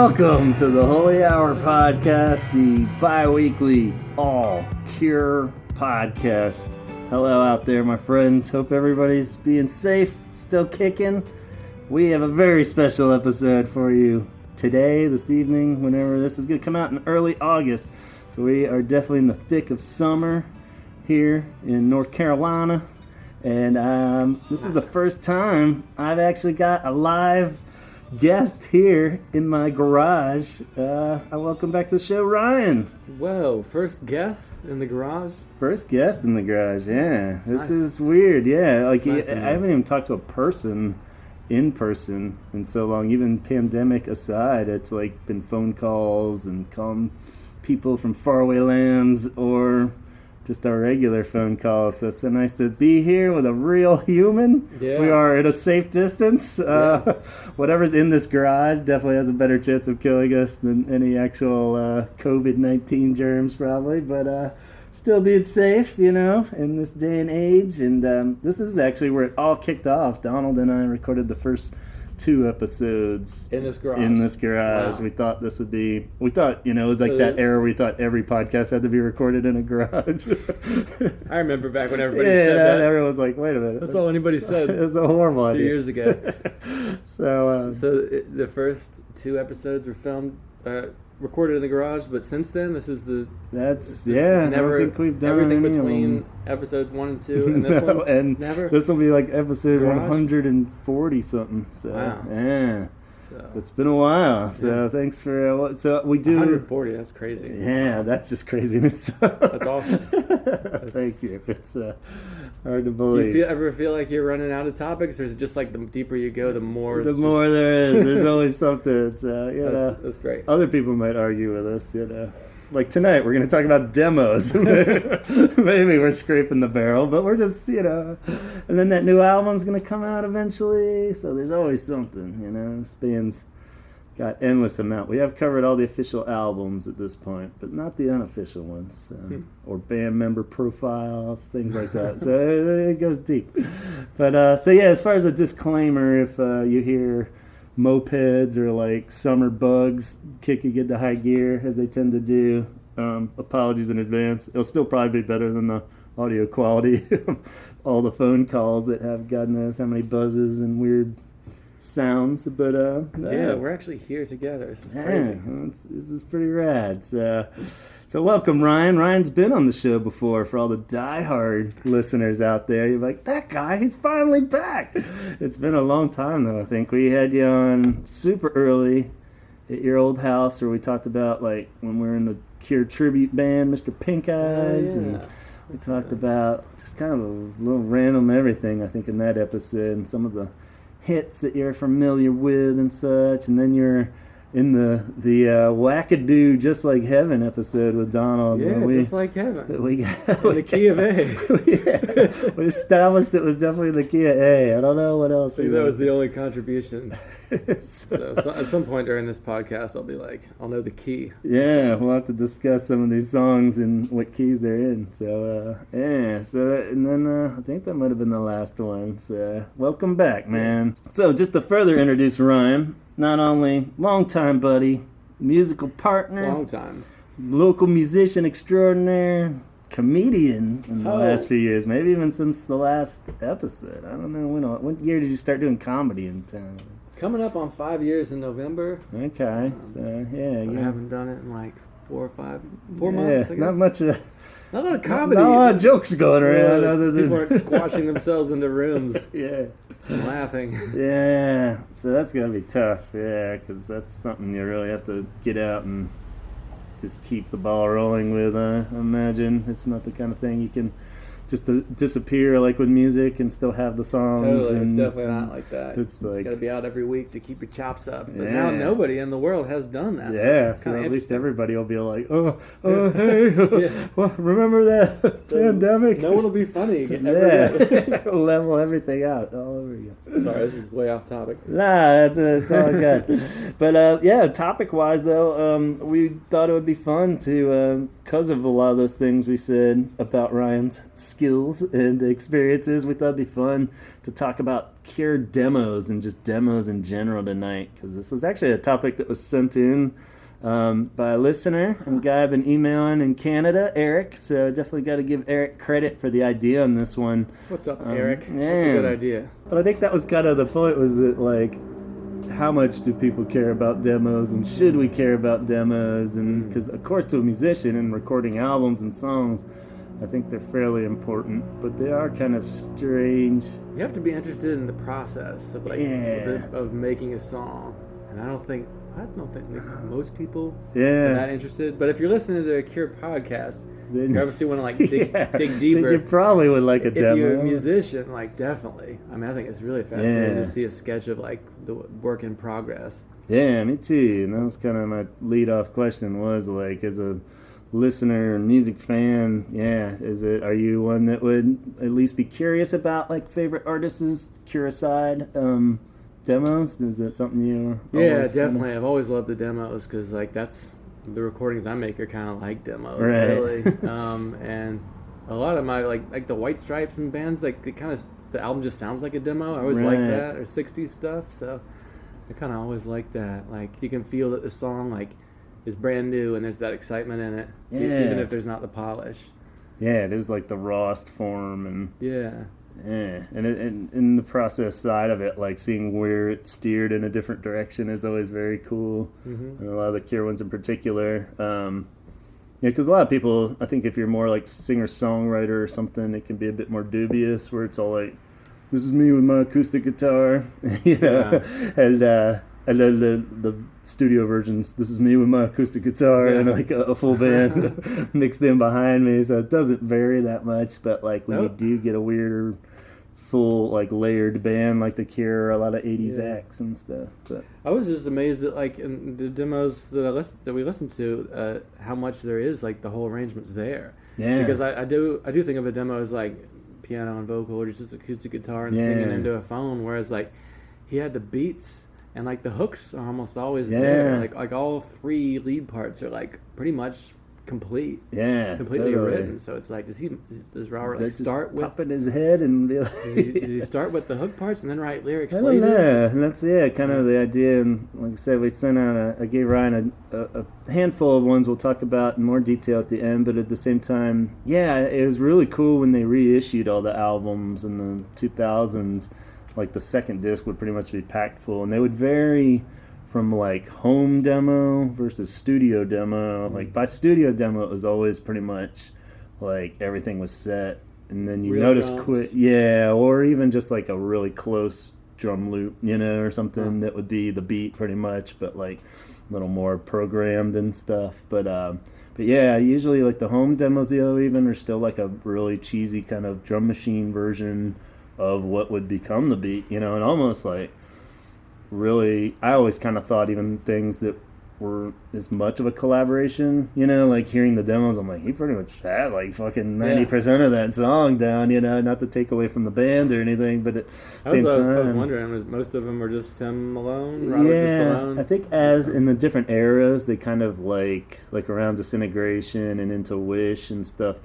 Welcome to the Holy Hour Podcast, the bi-weekly all-cure podcast. Hello out there, my friends. Hope everybody's being safe, still kicking. We have a very special episode for you today, this evening, whenever this is going to come out in early August. So we are definitely in the thick of summer here in North Carolina. And this is the first time I've actually got a live guest here in my garage. I welcome back to the show, Ryan. Whoa, first guest in the garage? First guest in the garage, yeah. That's this nice. Is weird, yeah. Like Nice I haven't even talked to a person in person in so long. Even pandemic aside, it's like been phone calls and calling people from faraway lands or just our regular phone calls. So it's so nice to be here with a real human. Yeah. We are at a safe distance. Whatever's in this garage definitely has a better chance of killing us than any actual COVID-19 germs probably. But still being safe, you know, in this day and age. And this is actually where it all kicked off. Donald and I recorded the first 2 episodes In this garage. Wow. We thought this would be, you know, it was like that era we thought every podcast had to be recorded in a garage. I remember back when everybody said that. Everyone was like, wait a minute. That's all anybody said. It was a horrible a few idea. years ago. So The first 2 episodes were filmed, recorded in the garage, but since then, this is the... that's, I don't think we've done everything any between episodes 1 and 2, and this one, and never... this will be like episode Garage? 140 something. So, Wow. yeah. So So, it's been a while. So Yeah. thanks for, so we do... 140, that's crazy. Yeah, that's just crazy in itself. That's awesome. Thank you. It's hard to Do believe. you ever feel like you're running out of topics, or is it just like the deeper you go, the more... The more there is, there's always something. So, you know, That's great. other people might argue with us, you know. Like tonight, we're going to talk about demos. Maybe we're scraping the barrel, but we're just, you know. And then that new album's going to come out eventually. So there's always something, you know. This band's got endless amount. We have covered all the official albums at this point, but not the unofficial ones. Or band member profiles, things like that. So it goes deep. But, so yeah, as far as a disclaimer, if you hear mopeds or like summer bugs kick you into high gear as they tend to do, apologies in advance. It'll still probably be better than the audio quality of all the phone calls that have God knows how many buzzes and weird sounds, but Yeah, we're actually here together. This is yeah, crazy. this is pretty rad. So welcome, Ryan. Ryan's been on the show before. For all the diehard listeners out there, you're like, that guy, he's finally back. It's been a long time, though. I think we had you on super early at your old house where we talked about, like, when we were in the Cure tribute band, Mr. Pink Eyes, and we talked about just kind of a little random everything, I think, in that episode, and some of the hits that you're familiar with and such. And then you're in the Wackadoo Just Like Heaven episode with Donald. Yeah, just like heaven. We In the key of A. yeah, we established it was definitely the key of A. I don't know what else. See, that was the only contribution. So, So at some point during this podcast, I'll be like, I'll know the key. yeah, we'll have to discuss some of these songs and what keys they're in. So, yeah. So, and then I think that might have been the last one. So, welcome back, man. So, just to further introduce Ryan, not only longtime buddy, musical partner, Long time. local musician extraordinaire, comedian in the last few years, maybe even since the last episode. I don't know when year did you start doing comedy in town? Coming up on 5 years in November. Okay, so yeah, But I you haven't done it in like 4 months, I guess. not much. Not a lot of comedy. Not a lot of jokes going around other than People aren't squashing themselves into rooms yeah. and laughing. Yeah, so that's gonna be tough. Yeah, because that's something you really have to get out and just keep the ball rolling with. I imagine it's not the kind of thing you can just disappear like with music and still have the songs. Totally, and it's definitely not like that. It's like, Got to be out every week to keep your chops up. But Yeah. now nobody in the world has done that. yeah, it's so kinda at least interesting. everybody will be like, hey, Yeah. well, remember that So pandemic? No one will be funny. Yeah, level everything out all over again. Sorry, this is way off topic. Nah, it's all good. But yeah, topic-wise though, we thought it would be fun to, because of a lot of those things we said about Ryan's skills and experiences, we thought it'd be fun to talk about Cure demos and just demos in general tonight, because this was actually a topic that was sent in by a listener, and a guy I've been emailing in Canada, Eric. So definitely got to give Eric credit for the idea on this one. What's up, Eric? Yeah. That's a good idea. But I think that was kind of the point, was that, like, how much do people care about demos, and should we care about demos? And because, of course, to a musician and recording albums and songs, I think they're fairly important, but they are kind of strange. You have to be interested in the process of of making a song, and I don't think most people are that interested. But if you're listening to a Cure podcast, then you obviously want to like dig deeper. Then you probably would like a demo. If you're a musician, like, definitely. I mean, I think it's really fascinating to see a sketch of like the work in progress. Yeah, me too. And that was kind of my lead-off question, was like, as a listener and music fan, are you one that would at least be curious about like favorite artists, Cure aside, demos? Is that something you? Yeah, definitely. I've always loved the demos, because like that's the recordings I make are kind of like demos, really. And a lot of my like the White Stripes and bands, like the album just sounds like a demo. I always like that, or 60s stuff. So I kind of always like that. Like, you can feel that the song like is brand new and there's that excitement in it, even if there's not the polish. Yeah, it is like the rawest form, and yeah. And in the process side of it, like seeing where it steered in a different direction is always very cool. And a lot of the Cure ones in particular. Because a lot of people, I think if you're more like singer-songwriter or something, it can be a bit more dubious, where it's all like, this is me with my acoustic guitar, and then the studio versions, this is me with my acoustic guitar and like a full band mixed in behind me. So it doesn't vary that much, but like when you do get a weirder, full like layered band like the Cure, a lot of 80s acts and stuff. But I was just amazed that like in the demos that we listened to, how much there is, like the whole arrangement's there. Yeah. Because I do think of a demo as like piano and vocal, or just acoustic guitar and singing into a phone, whereas like he had the beats. And like the hooks are almost always there. Like all three lead parts are like pretty much complete. Yeah, completely written. So it's like, does Robert like start with pop in his head and be like, does he start with the hook parts and then write lyrics later? I don't know. And that's kind of the idea. And like I said, we sent out I gave Ryan a handful of ones we'll talk about in more detail at the end. But at the same time, it was really cool when they reissued all the albums in the 2000s. Like the second disc would pretty much be packed full, and they would vary from like home demo versus studio demo. Like by studio demo, it was always pretty much like everything was set, and then you notice or even just like a really close drum loop, or something that would be the beat pretty much, but like a little more programmed and stuff. But usually like the home demos even are still like a really cheesy kind of drum machine version of what would become the beat, and almost like really, I always kind of thought even things that were as much of a collaboration, like hearing the demos, I'm like, he pretty much had like fucking 90% of that song down, not to take away from the band or anything, but at the same time. I was wondering, was most of them were just him alone, Robert just alone? I think as in the different eras, they kind of like around Disintegration and into Wish and stuff,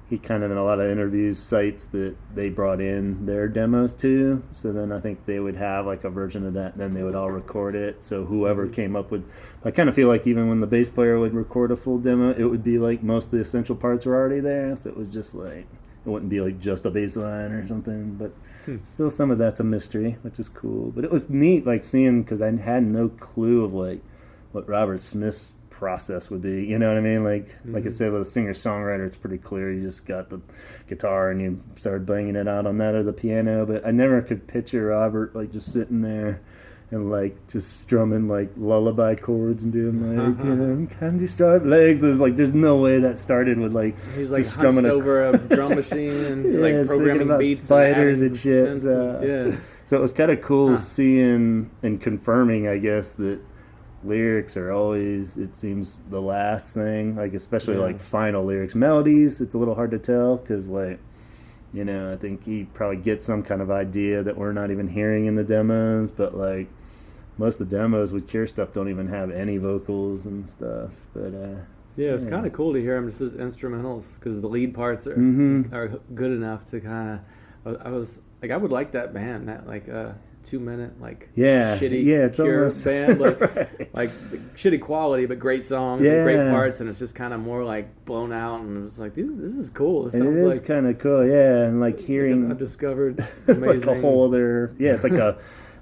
he kind of in a lot of interviews cites that they brought in their demos too. So then I think they would have like a version of that, and then they would all record it. So whoever came up with, I kind of feel like even when the bass player would record a full demo, it would be like most of the essential parts were already there. So it was just like, it wouldn't be like just a bass line or something, but still some of that's a mystery, which is cool. But it was neat like seeing, because I had no clue of like what Robert Smith's process would be, you know what I mean? Like I said, with a singer-songwriter, it's pretty clear. You just got the guitar and you started banging it out on that or the piano. But I never could picture Robert like just sitting there and like just strumming like lullaby chords and being like, candy striped legs. It was like, there's no way that started with like he's like just strumming over a drum machine and like programming about beats spiders and shit. So it was kind of cool seeing and confirming, I guess, that lyrics are always, it seems, the last thing, like especially like final lyrics. Melodies, it's a little hard to tell because like, I think he probably gets some kind of idea that we're not even hearing in the demos, but like most of the demos with Cure stuff don't even have any vocals and stuff. But Yeah, it's kind of cool to hear him just as instrumentals because the lead parts are good enough to kind of. I was like, I would like that band, that like 2-minute like shitty it's Cure almost, band, like, right. like shitty quality but great songs and great parts, and it's just kind of more like blown out, and it's like this is cool. It sounds like kind of cool, and like hearing undiscovered, amazing. like a whole other it's like a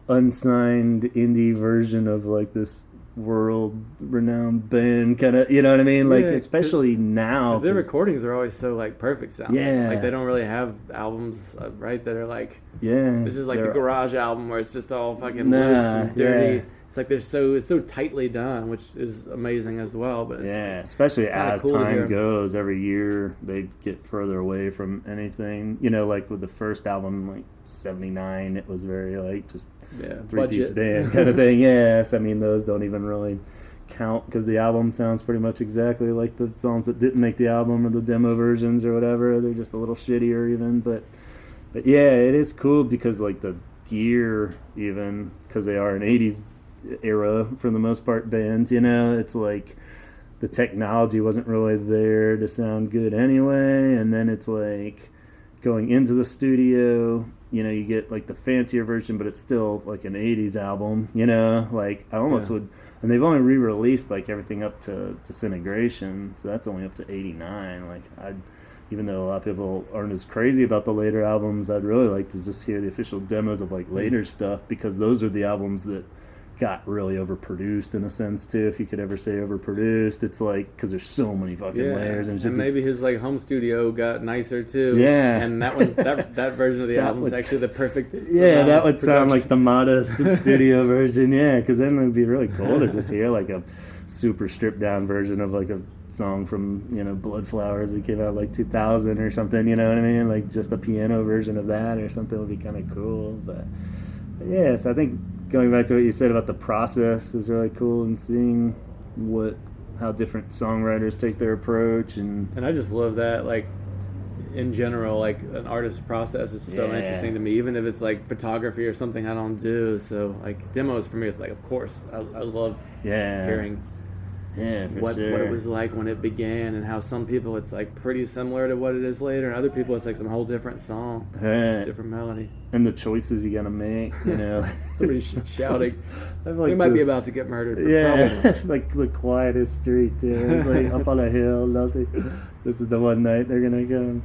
unsigned indie version of like this world-renowned band, kind of, you know what I mean? Like, especially now, because their recordings are always so like perfect sound. Yeah, like they don't really have albums, right? That are like, this is like the garage album where it's just all fucking loose and dirty. Yeah. It's like it's so tightly done, which is amazing as well. But it's, especially as cool time goes, every year they get further away from anything. You know, like with the first album, like '79, it was very like just 3-piece band kind of thing. Yes, I mean those don't even really count because the album sounds pretty much exactly like the songs that didn't make the album or the demo versions or whatever. They're just a little shittier even, but yeah, it is cool because like the gear, even because they are an '80s era for the most part band, you know, it's like the technology wasn't really there to sound good anyway, and then it's like going into the studio, you know, you get like the fancier version, but it's still like an '80s album, you know, like I almost would, and they've only re-released like everything up to Disintegration, so that's only up to '89. Like even though a lot of people aren't as crazy about the later albums, I'd really like to just hear the official demos of like later stuff, because those are the albums that got really overproduced in a sense too, if you could ever say overproduced. It's like because there's so many fucking layers, and maybe his like home studio got nicer too. And that one, that version of the album is actually the perfect. That would sound like the modest studio version. Because then it would be really cool to just hear like a super stripped down version of like a song from, you know, Blood Flowers that came out like 2000 or something. You know what I mean? Like just a piano version of that or something would be kind of cool. But so I think going back to what you said about the process is really cool, and seeing how different songwriters take their approach, and I just love that, like in general, like an artist's process is so interesting to me, even if it's like photography or something I don't do. So like demos for me, it's like, of course I love hearing what it was like when it began, and how some people it's like pretty similar to what it is later, and other people it's like some whole different song, different melody, and the choices you gotta make, you know. Somebody's shouting like they might be about to get murdered, like the quietest street too. It's like up on a hill, nothing. This is the one night they're gonna come.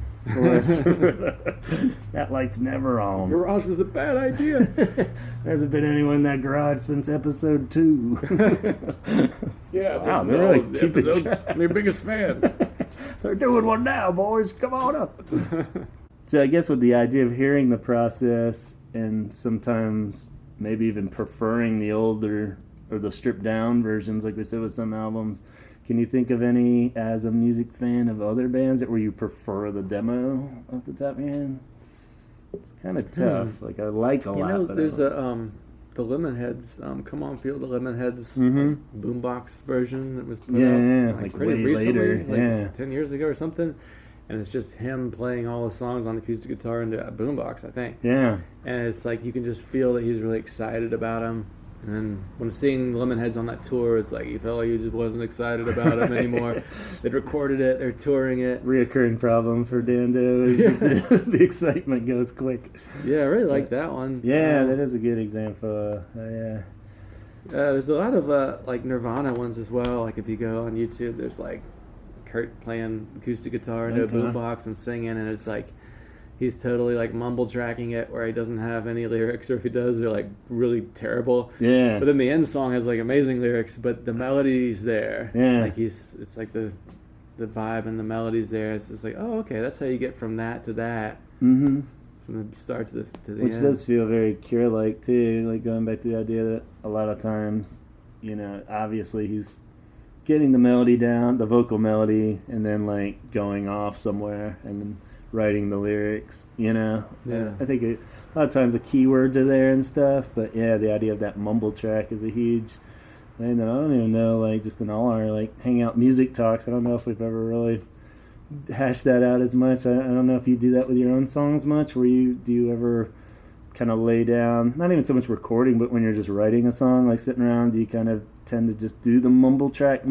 That light's never on. Garage was a bad idea. There hasn't been anyone in that garage since episode 2. Wow, they're really keeping track. I'm your biggest fan. They're doing one now, boys. Come on up. So I guess with the idea of hearing the process, and sometimes maybe even preferring the older or the stripped down versions, like we said with some albums, can you think of any, as a music fan of other bands, where you prefer the demo off the top of your head? It's kind of tough. Like I like a lot. You know, there's the Lemonheads. Come on, Feel the Lemonheads boombox version that was put out like pretty way recently, later, like 10 years ago or something. And it's just him playing all the songs on acoustic guitar into a boombox, I think. And it's like you can just feel that he's really excited about them. And then when seeing Lemonheads on that tour, it's like you felt like you just wasn't excited about them anymore. They'd recorded it, they're touring it. Reoccurring problem for Dando is the excitement goes quick. Yeah, I really like that one. That is a good example. There's a lot of like Nirvana ones as well. Like if you go on YouTube, there's like Kurt playing acoustic guitar into a boombox and singing, and it's like he's totally like mumble tracking it where he doesn't have any lyrics, or if he does, they're like really terrible. But then the end song has like amazing lyrics, but the melody's there. Like it's like the vibe and the melody's there. It's just like, oh, okay, that's how you get from that to that. From the start to the Which end. does feel very Cure-like too. Like going back to the idea that a lot of times, you know, obviously he's getting the melody down, the vocal melody, and then like going off somewhere and then writing the lyrics, you know. I think a lot of times the keywords are there and stuff, but the idea of that mumble track is a huge thing that I don't even know, like just in all our like hangout music talks, I don't know if we've ever really hashed that out as much. I don't know if you do that with your own songs much, where do you ever kind of lay down, not even so much recording, but when you're just writing a song, like sitting around, do you kind of tend to just do the mumble track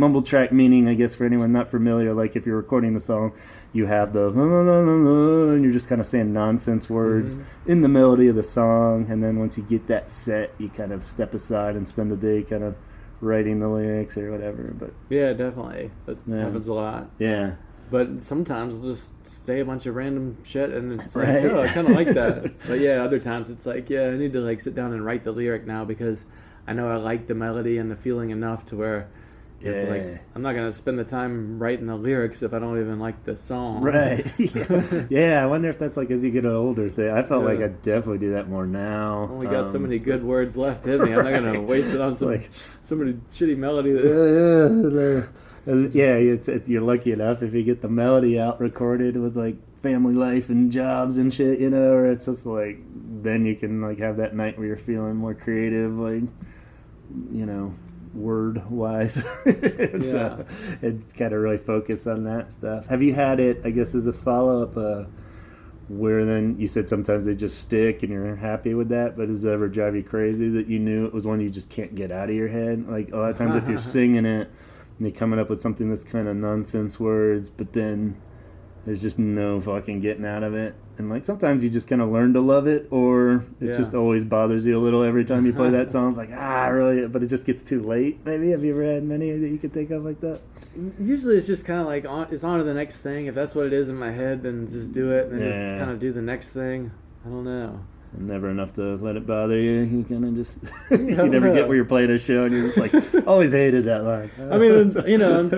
meaning, I guess, for anyone not familiar, like if you're recording the song, you have the and you're just kind of saying nonsense words in the melody of the song, and then once you get that set, you kind of step aside and spend the day kind of writing the lyrics or whatever. But yeah, definitely, that happens a lot. Yeah. But sometimes we'll just say a bunch of random shit, and it's like, oh, I kind of like that. But yeah, other times it's like, yeah, I need to like sit down and write the lyric now because I know I like the melody and the feeling enough to where you have to, like, I'm not gonna spend the time writing the lyrics if I don't even like the song. Right. Yeah, I wonder if that's like as you get older thing. I felt like I definitely do that more now. Only got so many good words left in me. I'm not gonna waste it on some somebody shitty melody. You're lucky enough if you get the melody out recorded with like family life and jobs and shit, you know, or it's just like then you can like have that night where you're feeling more creative, like, you know, word wise. And kind of really focus on that stuff. Have you had it, I guess, as a follow up, where then you said sometimes they just stick and you're happy with that, but does it ever drive you crazy that you knew it was one you just can't get out of your head? Like a lot of times if you're singing it and you're coming up with something that's kind of nonsense words, but then there's just no fucking getting out of it. And like sometimes you just kind of learn to love it, or it just always bothers you a little every time you play that song. It's like, really, but it just gets too late. Maybe have you ever had many that you could think of like that? Usually it's just kind of like it's on to the next thing. If that's what it is in my head, then just do it, and then just kind of do the next thing. I don't know. So never enough to let it bother you. You kind of just you never get where you're playing a show and you're just like, always hated that line. I mean, you know, and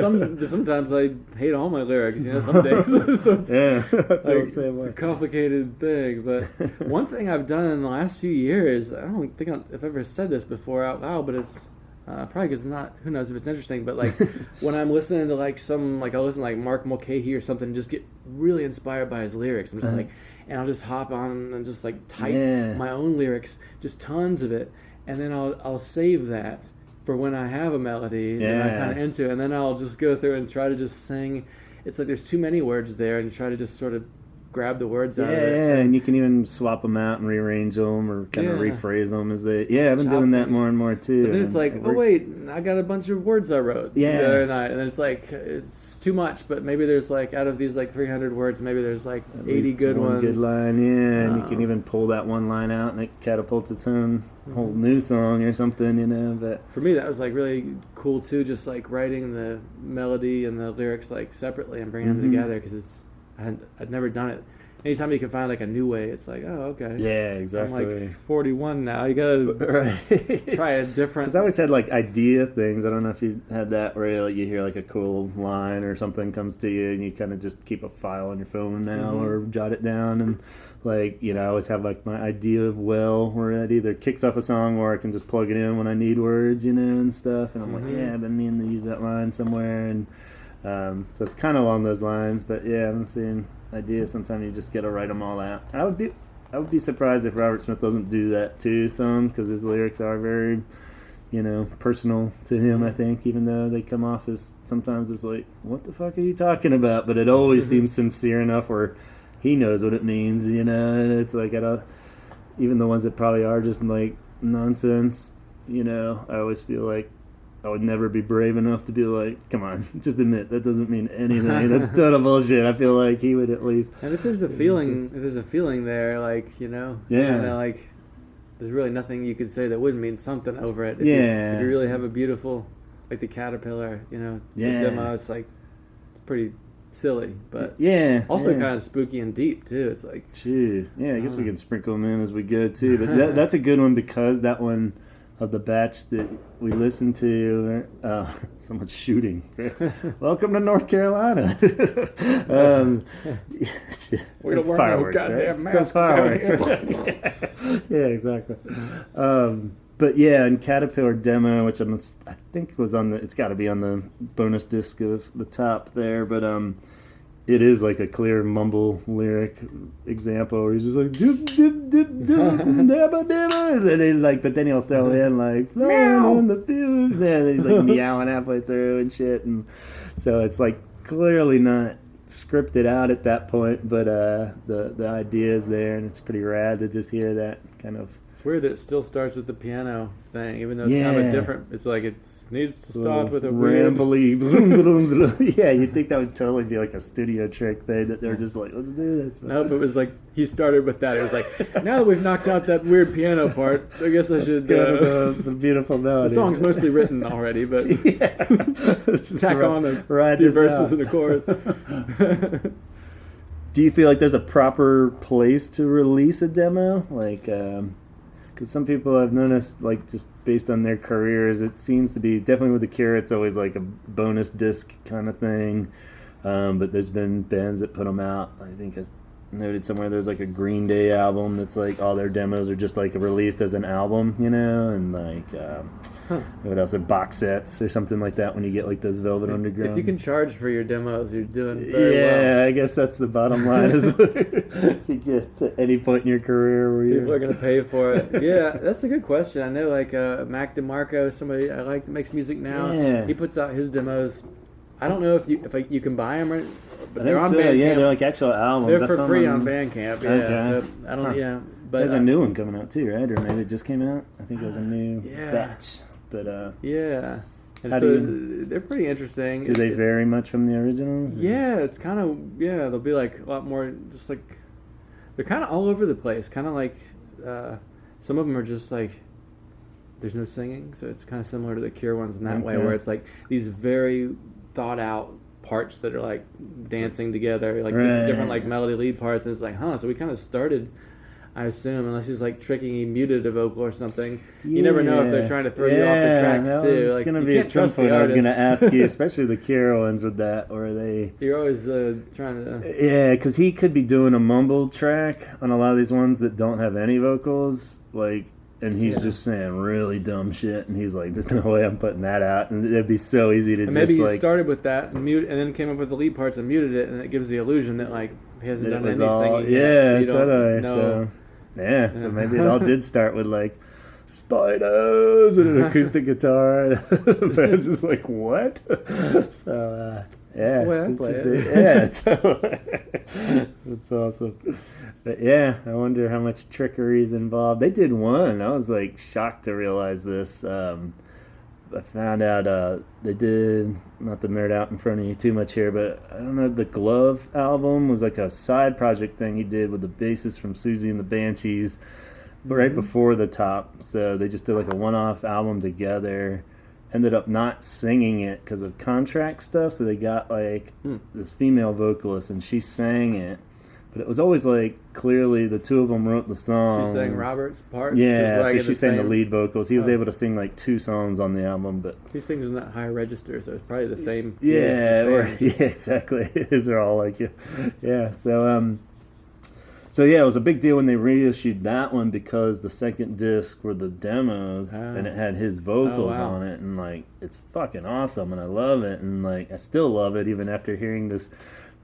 sometimes I hate all my lyrics. You know, some days. So it's, it's a complicated thing. But one thing I've done in the last few years, I don't think I've ever said this before out loud, but it's probably because it's not. Who knows if it's interesting? But like when I'm listening to like I'll listen to like Mark Mulcahy or something, just get really inspired by his lyrics. I'm just like. And I'll just hop on and just like type my own lyrics, just tons of it, and then I'll save that for when I have a melody that I'm kind of into, and then I'll just go through and try to just sing. It's like there's too many words there, and try to just sort of grab the words out of it. Yeah, and you can even swap them out and rearrange them or kind of rephrase them as they. Yeah, I've been doing that more and more too. But then it's like, oh wait, I got a bunch of words I wrote the other night, and then it's like it's too much. But maybe there's like out of these like 300 words, maybe there's like at 80 good ones. One good line, and you can even pull that one line out, and it catapults its own whole new song or something, you know. But for me, that was like really cool too, just like writing the melody and the lyrics like separately and bringing them together because I'd never done it. Anytime you can find like a new way, it's like, oh, okay. Yeah, exactly. I'm like 41 now. You gotta try a different. Because I always had like idea things. I don't know if you had that where like, you hear like a cool line or something comes to you, and you kind of just keep a file on your phone now or jot it down. And like, you know, I always have like my idea where it either kicks off a song or I can just plug it in when I need words, you know, and stuff. And I'm like, I've been meaning to use that line somewhere. And so it's kind of along those lines. But yeah, I'm seeing ideas. Sometimes you just got to write them all out. I would be surprised if Robert Smith doesn't do that too some, because his lyrics are very, you know, personal to him, I think, even though they come off as sometimes it's like, what the fuck are you talking about? But it always seems sincere enough where he knows what it means, you know. It's like even the ones that probably are just like nonsense, you know, I always feel like I would never be brave enough to be like, come on, just admit that doesn't mean anything. That's total bullshit. I feel like he would at least. And if there's a feeling, there, like, you know, like there's really nothing you could say that wouldn't mean something over it. If you really have a beautiful, like the Caterpillar, you know, the demo, it's like, it's pretty silly, but also kind of spooky and deep too. It's like, I guess we can sprinkle them in as we go too. But that's a good one because that one. Of the batch that we listened to, someone's shooting. Welcome to North Carolina. We don't wear no goddamn masks. Fireworks, right? Yeah, exactly. But yeah, and Caterpillar Demo, which I think was on it's got to be on the bonus disc of the top there, but it is like a clear mumble lyric example where he's just like dip dip dip dip dabba dabba, and then but then he'll throw in like flying in the field, and then he's like meowing halfway through and shit, and so it's like clearly not scripted out at that point, but the idea is there, and it's pretty rad to just hear that kind of. It's weird that it still starts with the piano thing, even though it's kind of a different. It's like it needs to start with a rambly. Yeah, you'd think that would totally be like a studio trick thing that they're just like, let's do this. Nope, it was like he started with that. It was like, now that we've knocked out that weird piano part, I guess I should go to the beautiful melody. The song's mostly written already, but let's just tack on a few verses and a chorus. Do you feel like there's a proper place to release a demo? Like, because some people I've noticed, like, just based on their careers, it seems to be, definitely with The Cure, it's always like a bonus disc kind of thing. But there's been bands that put them out. I think I noted somewhere there's like a Green Day album that's like all their demos are just like released as an album, you know, and like what else? Box sets or something like that when you get like those Velvet Underground. If you can charge for your demos, you're doing very well. I guess that's the bottom line. Is if you get to any point in your career where people are going to pay for it. Yeah, that's a good question. I know like Mac DeMarco, somebody I like that makes music now. Yeah. He puts out his demos. I don't know if you can buy them, but they're on so. Bandcamp. Yeah, they're like actual albums. They're for free on Bandcamp. Yeah, okay. So I don't. Yeah, but there's a new one coming out too, right? Or maybe it just came out. I think it was a new batch. But yeah, and so they're pretty interesting. Do they vary much from the originals? Or? Yeah, it's kind of they'll be like a lot more, just like they're kind of all over the place. Kind of like some of them are just like. There's no singing, so it's kind of similar to the Cure ones in that way, where it's like these very thought out parts that are like dancing together, like different like melody lead parts, and it's like, so we kind of started, I assume, unless he's like tricking, he muted a vocal or something. You never know if they're trying to throw you off the tracks that too. Like, gonna be at some point I was gonna ask you, especially the Cure ones with that, or you're always trying to. Yeah, because he could be doing a mumble track on a lot of these ones that don't have any vocals, like. And he's just saying really dumb shit, and he's like, "There's no way I'm putting that out." And it'd be so easy to maybe he started with that and mute, and then came up with the lead parts and muted it, and it gives the illusion that like he hasn't done any singing. Yeah, totally. So maybe it all did start with like spiders and an acoustic guitar. But it's just like what? So that's the way I play it. Yeah, totally. That's awesome. But yeah, I wonder how much trickery is involved. They did one. I was like shocked to realize this. I found out they did, not to nerd out in front of you too much here, but I don't know, the Glove album was like a side project thing he did with the bassist from Susie and the Banshees right before the Top. So they just did like a one-off album together. Ended up not singing it because of contract stuff, so they got like this female vocalist and she sang it. But it was always like clearly the two of them wrote the song. She sang Robert's part. Yeah, so she sang the lead vocals. He was able to sing like 2 songs on the album, but he sings in that high register, so it's probably the same. Yeah, exactly. His are all like yeah. So yeah, it was a big deal when they reissued that one because the second disc were the demos and it had his vocals on it, and like it's fucking awesome and I love it, and like I still love it even after hearing this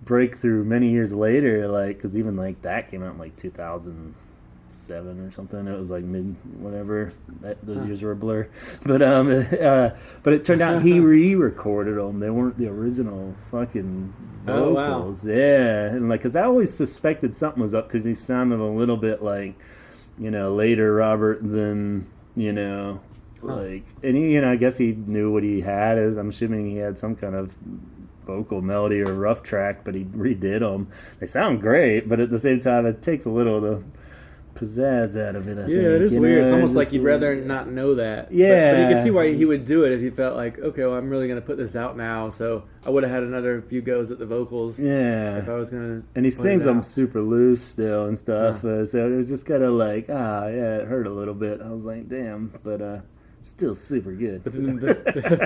breakthrough many years later, like because even like that came out in like 2007 or something. It was like mid whatever, those years were a blur, but it turned out he re-recorded them. They weren't the original fucking vocals. Yeah, and like because I always suspected something was up because he sounded a little bit like later Robert than like, and he, I guess he knew what he had. As I'm assuming he had some kind of vocal melody or rough track, but he redid them. They sound great, but at the same time, it takes a little of the pizzazz out of it. I think. It is weird. It's almost like you'd rather not know that. Yeah, but you can see why he would do it if he felt like, okay, well, I'm really going to put this out now, so I would have had another few goes at the vocals. Yeah, if I was going to. And he sings them super loose still and stuff. So it was just kind of like, it hurt a little bit. I was like, damn, but still super good. But then the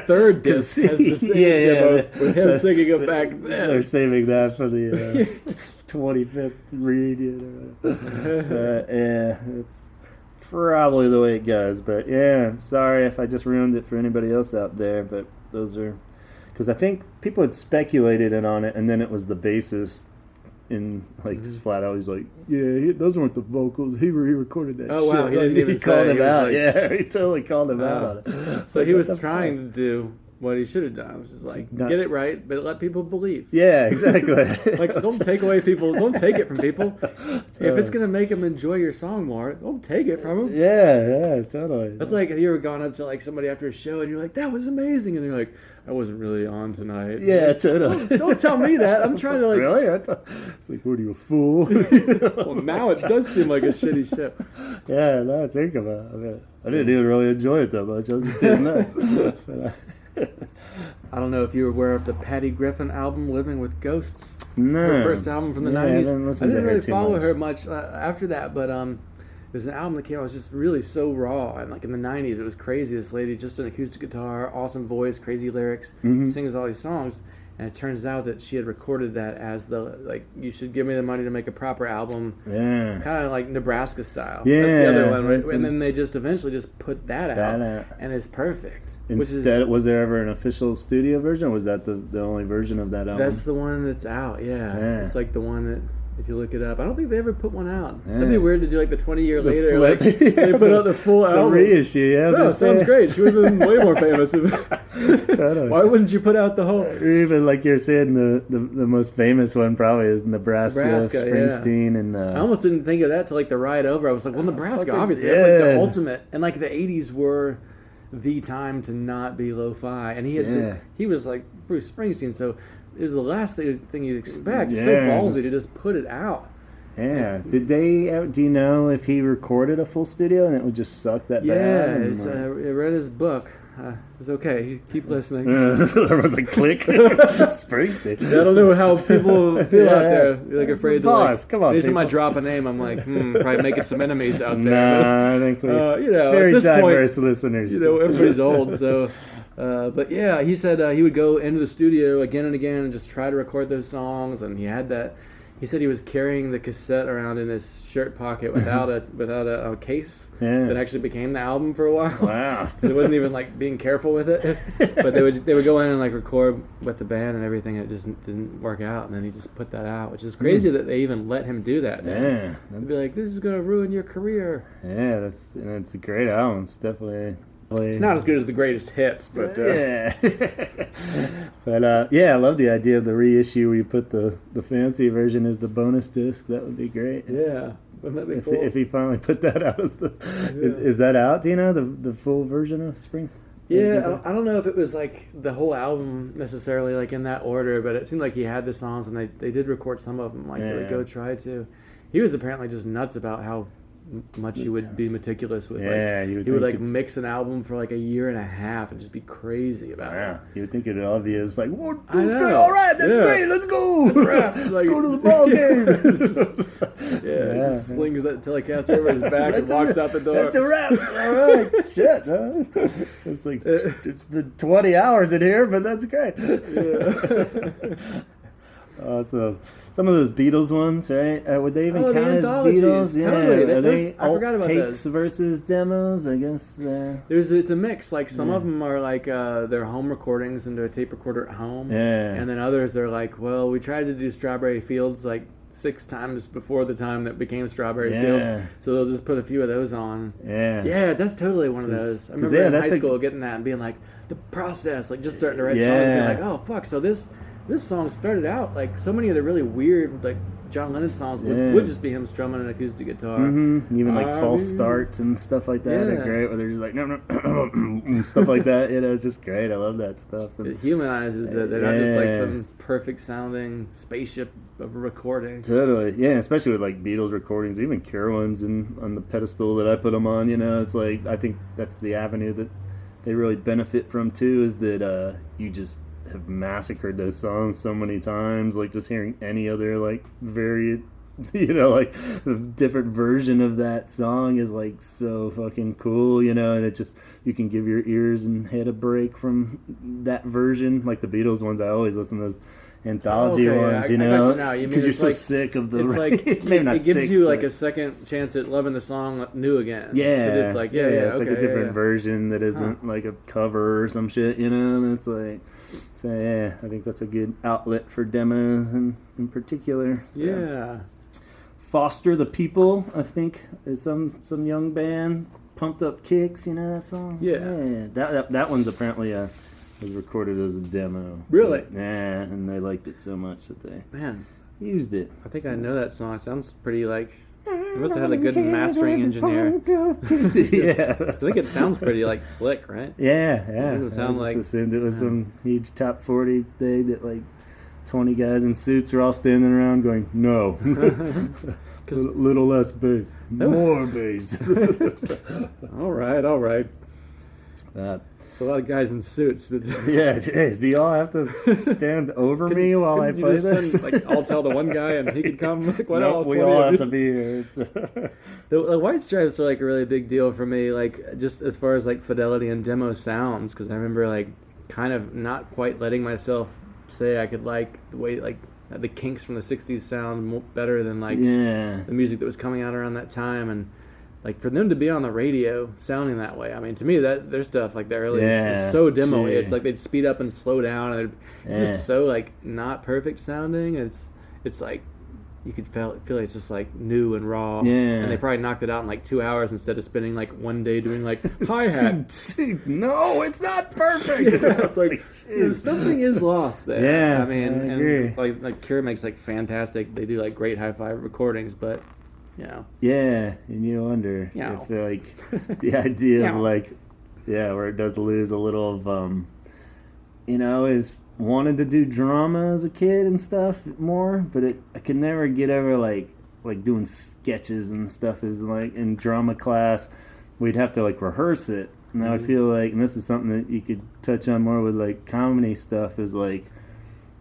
third disc has the same demos with him singing it back then. They're saving that for the 25th reunion. It's probably the way it goes. But yeah, I'm sorry if I just ruined it for anybody else out there. But those are... Because I think people had speculated on it, and then it was the bassist in like just flat out. He's like, those weren't the vocals. He re-recorded that. Oh wow, shit. He called him out. He totally called him out on it. So he was trying to do what he should have done, which is like get it right, but let people believe. Yeah, exactly. Like, don't take it from people. If it's gonna make them enjoy your song more, don't take it from them. Yeah, totally. That's like, have you ever gone up to like somebody after a show and you're like, that was amazing, and they're like, I wasn't really on tonight. Yeah, totally. Don't tell me that. I'm trying to like. Really? It's like, what are you, a fool? Well, now it does seem like a shitty show. Yeah, now I think about it. I didn't even really enjoy it that much. I was just being nuts. I don't know if you were aware of the Patty Griffin album, Living with Ghosts. No. Her first album from the 90s. I didn't really follow her much after that, but it was an album that came out, was just really so raw. And like in the 90s, it was crazy. This lady, just an acoustic guitar, awesome voice, crazy lyrics, sings all these songs. And it turns out that she had recorded that as you should give me the money to make a proper album. Yeah. Kind of like Nebraska style. Yeah. That's the other one, right? And then they just eventually just put that out. And it's perfect. Instead, was there ever an official studio version, or was that the only version of that album? That's the one that's out, yeah. It's like the one that, if you look it up, I don't think they ever put one out. That'd be weird to do like the 20 year later, like they put out the full album. The reissue, yeah. No, sounds great. She would have been way more famous. Totally. Why wouldn't you put out the whole? Even like you're saying, the most famous one probably is Nebraska Springsteen, and I almost didn't think of that till like the ride over. I was like, well, Nebraska, obviously, that's like the ultimate, and like the 80s were the time to not be lo-fi, and he was like Bruce Springsteen, so it was the last thing you'd expect. So ballsy to just put it out. Yeah. Do you know if he recorded a full studio and it would just suck that bad? Yeah, I read his book. It's okay. Keep listening. Everyone's like, click. Springsteen. I don't know how people feel out there. They're like afraid to like. Come on, anytime I drop a name, I'm like, probably making some enemies out there. Nah, I think we very at this diverse point, listeners. Everybody's old, so. But yeah, he said he would go into the studio again and again and just try to record those songs, and he had that. He said he was carrying the cassette around in his shirt pocket without a case that actually became the album for a while. Wow! Because it wasn't even like being careful with it. But they would go in and like record with the band and everything. And it just didn't work out, and then he just put that out, which is crazy that they even let him do that. Yeah, they'd be like, "This is gonna ruin your career." Yeah, it's a great album. It's definitely. It's not as good as the greatest hits, but yeah. But I love the idea of the reissue where you put the fancy version as the bonus disc. That would be great. Yeah, wouldn't that be cool? If he finally put that out as is that out? Do you know the full version of Springs? Yeah, I don't know if it was like the whole album necessarily like in that order, but it seemed like he had the songs and they did record some of them. Like they would go try to. He was apparently just nuts about how much he would be meticulous with. He would like mix an album for like a year and a half and just be crazy about it. You would think it would all be like, "What? I know. All right, that's great. Let's go. Let's rap. Let's go to the ball game." He just slings that telecaster over his back and walks out the door. That's a wrap. All right, shit. Huh? It's like it's been 20 hours in here, but that's great. So some of those Beatles ones, right? Would they even count as Beatles? Totally. I forgot about takes versus demos, I guess. It's a mix. Like some of them are like their home recordings into a tape recorder at home. Yeah. And then others are like, well, we tried to do Strawberry Fields like 6 times before the time that became Strawberry Fields, so they'll just put a few of those on. Yeah, that's totally one of those. I remember in high school getting that and being like, the process, like just starting to write songs and being like, oh fuck, so this song started out like so many of the really weird like John Lennon songs would just be him strumming an acoustic guitar. Even like false starts and stuff like that are great, where they're just like no stuff like that. It's just great. I love that stuff. It humanizes it. They're not just like some perfect sounding spaceship of a recording. Totally. Yeah, especially with like Beatles recordings, even Cure ones, and on the pedestal that I put them on. It's like I think that's the avenue that they really benefit from too, is that you just have massacred those songs so many times. Like just hearing any other like like a different version of that song is like so fucking cool, and it just, you can give your ears and head a break from that version. Like the Beatles ones, I always listen to those anthology ones, because you're so like, sick of the. It's like maybe not. It gives you like a second chance at loving the song new again. Yeah, because it's like it's like a different version that isn't like a cover or some shit, and it's like. So I think that's a good outlet for demos in particular. So. Yeah. Foster the People, I think, is some young band. Pumped Up Kicks, that song? Yeah. That one's apparently a was recorded as a demo. Really? Yeah, and they liked it so much that they used it. I think I know that song. It sounds pretty like... You must have had a good mastering engineer. Yeah. I think it sounds pretty like slick, right? Yeah. It doesn't sound I like... just assumed it was some huge top 40 thing that like 20 guys in suits are all standing around going, no. Little less bass. More bass. All right. So a lot of guys in suits. But yeah, geez, do y'all have to stand over me while I play this? I'll tell the one guy and he can come. Like, what else? We all have to be here. The White Stripes are like a really big deal for me, like just as far as like fidelity and demo sounds, because I remember like kind of not quite letting myself say I could like the way like the Kinks from the 60s sound better than like the music that was coming out around that time, and like for them to be on the radio sounding that way, I mean, to me that their stuff like the early is so demo-y. It's like they'd speed up and slow down, and it's just so like not perfect sounding. It's like you could feel like it's just like new and raw. And they probably knocked it out in like 2 hours instead of spending like one day doing like hi-hat. No, it's not perfect. It's like something is lost there. Yeah, I mean, I agree. And like Cure makes like fantastic. They do like great hi-fi recordings, but yeah, and you wonder if like the idea of like where it does lose a little of is wanted to do drama as a kid and stuff more, but I could never get over like doing sketches and stuff is like in drama class we'd have to like rehearse it, and I would feel like, and this is something that you could touch on more with like comedy stuff, is like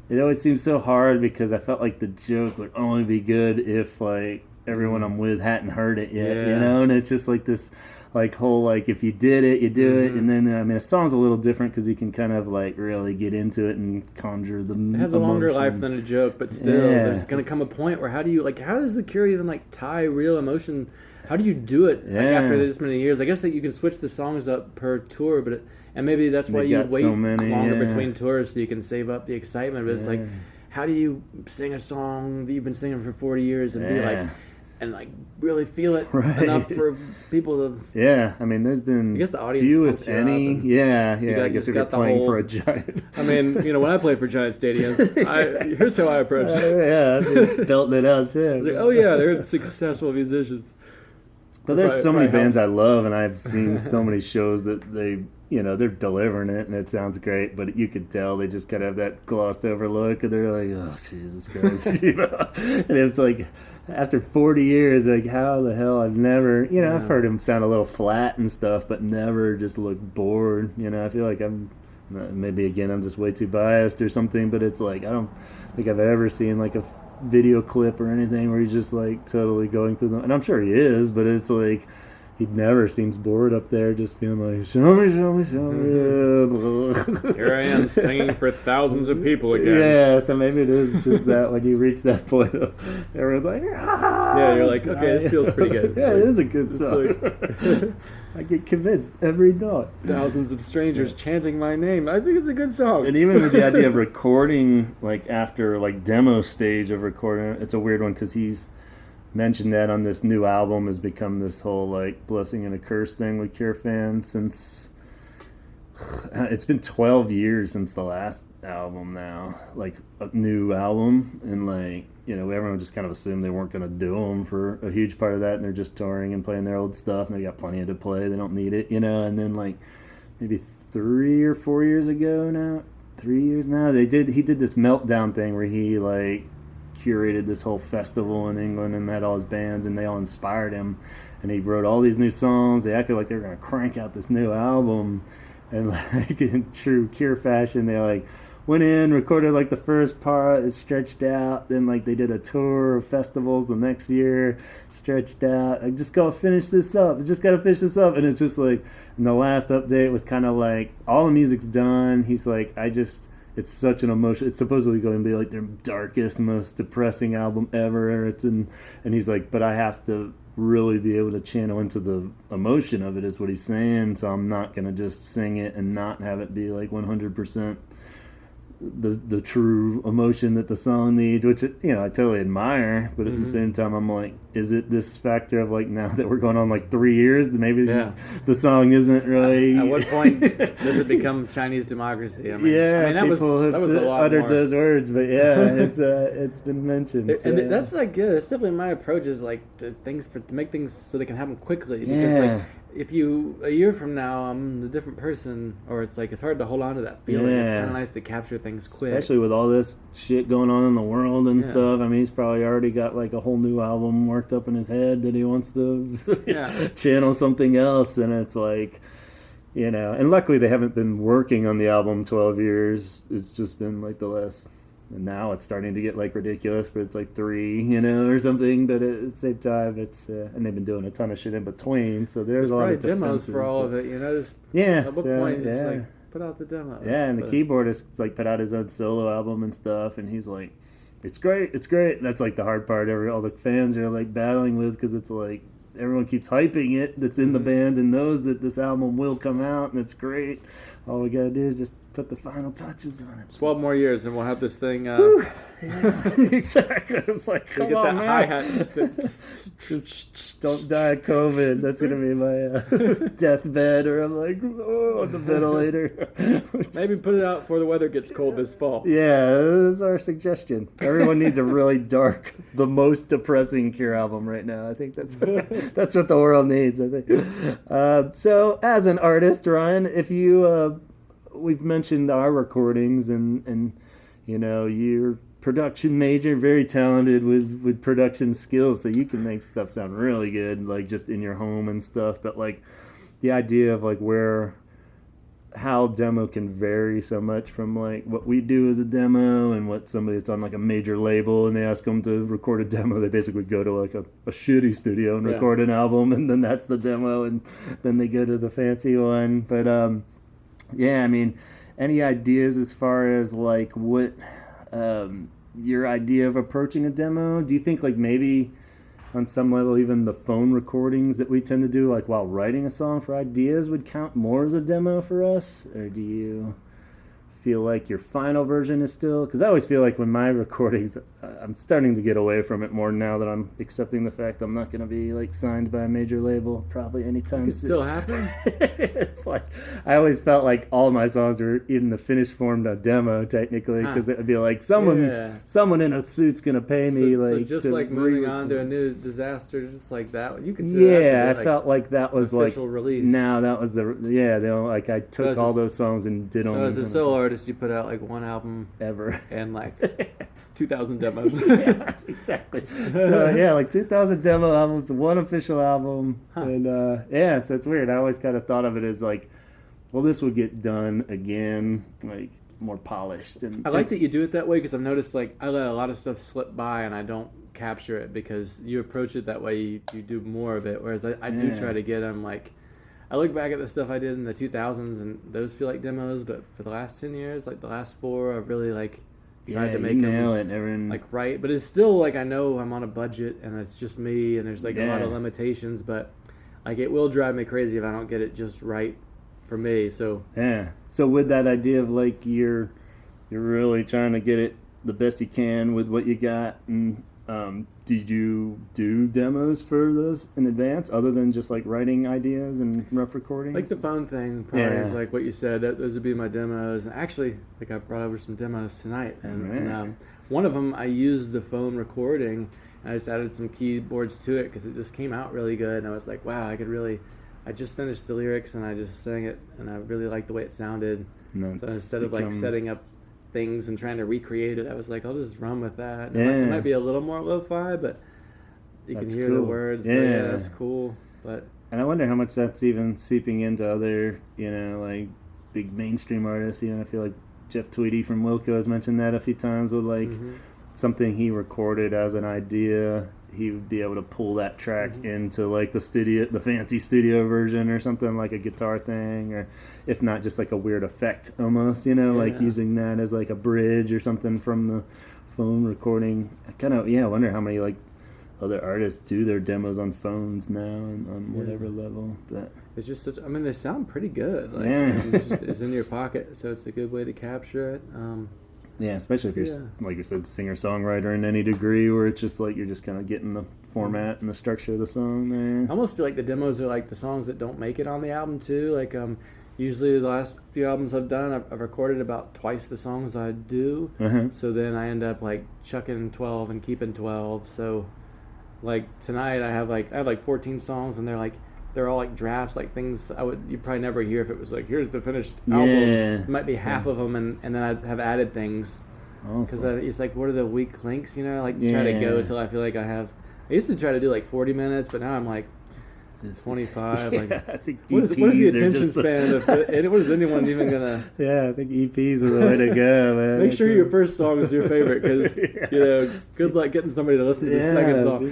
it always seems so hard because I felt like the joke would only be good if like everyone I'm with hadn't heard it yet, and it's just like this like whole like if you did it, you do it, and then I mean a song's a little different because you can kind of like really get into it and conjure the it has a longer life than a joke, but still there's going to come a point where how does the Cure even like tie real emotion? How do you do it like, after this many years? I guess that you can switch the songs up per tour, but and maybe that's why you wait longer between tours so you can save up the excitement, but it's like how do you sing a song that you've been singing for 40 years and be like and like really feel it enough for people to... I mean, there's been I guess the audience few, if any. I guess if you're playing for a Giant. I mean, when I play for Giant stadiums, here's how I approach it. I've been belting it out too. It's like, they're successful musicians. But there's so many bands I love, and I've seen so many shows that they're delivering it, and it sounds great, but you could tell they just kind of have that glossed over look, and they're like, oh, Jesus Christ, And it's like, after 40 years, like, how the hell I've never, I've heard him sound a little flat and stuff, but never just look bored, I feel like maybe again, I'm just way too biased or something, but it's like, I don't think I've ever seen like a video clip or anything where he's just like totally going through them, and I'm sure he is, but it's like, he never seems bored up there, just being like, show me. Here I am singing for thousands of people again. Yeah, so maybe it is just that when you reach that point, everyone's like, you're like, okay, this feels pretty good. Yeah, it is a good song. I get convinced every note. Thousands of strangers chanting my name. I think it's a good song. And even with the idea of recording, like after like demo stage of recording, it's a weird one because he's mentioned that on this new album has become this whole like blessing and a curse thing with Cure fans since it's been 12 years since the last album now, like a new album, and like everyone just kind of assumed they weren't going to do them for a huge part of that, and they're just touring and playing their old stuff, and they got plenty to play, they don't need it, and then like maybe 3 or 4 years ago now, 3 years now, he did this Meltdown thing where he like curated this whole festival in England and had all his bands, and they all inspired him, and he wrote all these new songs. They acted like they were going to crank out this new album, and like in true Cure fashion, they like went in, recorded like the first part, it stretched out, then like they did a tour of festivals the next year, stretched out, I just gotta finish this up, and it's just like, and the last update was kind of like, all the music's done, he's like, it's such an emotion. It's supposedly going to be like their darkest, most depressing album ever. And he's like, but I have to really be able to channel into the emotion of it, is what he's saying. So I'm not going to just sing it and not have it be like 100% the true emotion that the song needs, which I totally admire, but at the same time I'm like, is it this factor of like, now that we're going on like 3 years, maybe the song isn't really at what point does it become Chinese democracy? People have uttered those words, but it's been mentioned, and that's like that's definitely my approach, is like to make things so they can happen quickly, because like if you a year from now I'm a different person, or it's like it's hard to hold on to that feeling. It's kind of nice to capture things quick, especially with all this shit going on in the world and stuff. I mean, he's probably already got like a whole new album worked up in his head that he wants to channel something else, and it's like, and luckily they haven't been working on the album 12 years. It's just been like the last. And now it's starting to get like ridiculous, but it's like 3, or something. But at the same time, it's and they've been doing a ton of shit in between. So there's a lot of demos for all of it, Just, at what point just like put out the demos. Yeah, and the keyboardist like put out his own solo album and stuff, and he's like, it's great. That's like the hard part. All the fans are like battling with, because it's like everyone keeps hyping it that's in the band and knows that this album will come out and it's great. All we gotta do is just put the final touches on it. 12 more years and we'll have this thing. Exactly. It's like, come on, man. Hi-hat. Just don't die of COVID. That's gonna be my deathbed, or I'm like, on the ventilator. Maybe put it out before the weather gets cold this fall. Yeah, that's our suggestion. Everyone needs a really dark, the most depressing Cure album right now. I think that's what the world needs, I think. So, as an artist, Ryan, if you we've mentioned our recordings, and you're production major, very talented with production skills, so you can make stuff sound really good, like just in your home and stuff. But like the idea of like how demo can vary so much from like what we do as a demo, and what somebody that's on like a major label and they ask them to record a demo, they basically go to like a shitty studio and record an album, and then that's the demo, and then they go to the fancy one. But I mean, any ideas as far as like what your idea of approaching a demo? Do you think like maybe on some level even the phone recordings that we tend to do like while writing a song for ideas would count more as a demo for us? Or do you feel like your final version is still, because I always feel like when my recordings, I'm starting to get away from it more now that I'm accepting the fact I'm not going to be like signed by a major label probably anytime soon. It still happen? It's like I always felt like all my songs were in the finished form a demo technically, because it would be like someone in a suit's going to pay me so just like moving on to a new disaster, just like that, you could say I felt like that was like release. Now that was like I took all those songs and did them. So as a solo artist, you put out like one album ever and like 2,000 demos. Yeah, exactly. So like 2,000 demo albums, one official album, and so it's weird. I always kind of thought of it as like, well, this would get done again, like more polished. And I like that you do it that way, because I've noticed like I let a lot of stuff slip by and I don't capture it, because you approach it that way. You do more of it, whereas I do try to get them like. I look back at the stuff I did in the 2000s, and those feel like demos. But for the last 10 years, like the last 4, I've really like tried to make them like right. But it's still like I know I'm on a budget, and it's just me, and there's like a lot of limitations. But like it will drive me crazy if I don't get it just right for me. So So with that idea of like you're really trying to get it the best you can with what you got, and did you do demos for those in advance, other than just like writing ideas and rough recordings? Like the phone thing probably is like what you said. Those would be my demos. And actually, like I brought over some demos tonight, and one of them I used the phone recording, and I just added some keyboards to it because it just came out really good. And I was like, wow, I just finished the lyrics and I just sang it, and I really liked the way it sounded. So instead of like setting up things and trying to recreate it, I was like, I'll just run with that. It might be a little more lo-fi, but you can hear the words. So that's cool. And I wonder how much that's even seeping into other, like big mainstream artists. I feel like Jeff Tweedy from Wilco has mentioned that a few times with like something he recorded as an idea. He would be able to pull that track into like the fancy studio version or something, like a guitar thing, or if not just like a weird effect almost, like using that as like a bridge or something from the phone recording. I kind of wonder how many like other artists do their demos on phones now and on whatever level. But it's just they sound pretty good. Like, it's in your pocket, so it's a good way to capture it. Yeah, especially if you're, like you said, singer-songwriter in any degree, where it's just like you're just kind of getting the format and the structure of the song there. I almost feel like the demos are like the songs that don't make it on the album too. Like usually the last few albums I've done, I've recorded about twice the songs I do. So then I end up like chucking 12 and keeping 12. So like tonight I have like 14 songs, and they're all like drafts, like things you'd probably never hear if it was like, here's the finished album. It might be half of them, and then I'd have added things. Because it's like, what are the weak links, you know? Like try to go till I feel like I used to try to do like 40 minutes, but now I'm like 25. Like, I think what is the attention span of what is anyone even gonna? Yeah, I think EPs are the way to go, man. Make sure your first song is your favorite, because you know, good luck getting somebody to listen to the second song.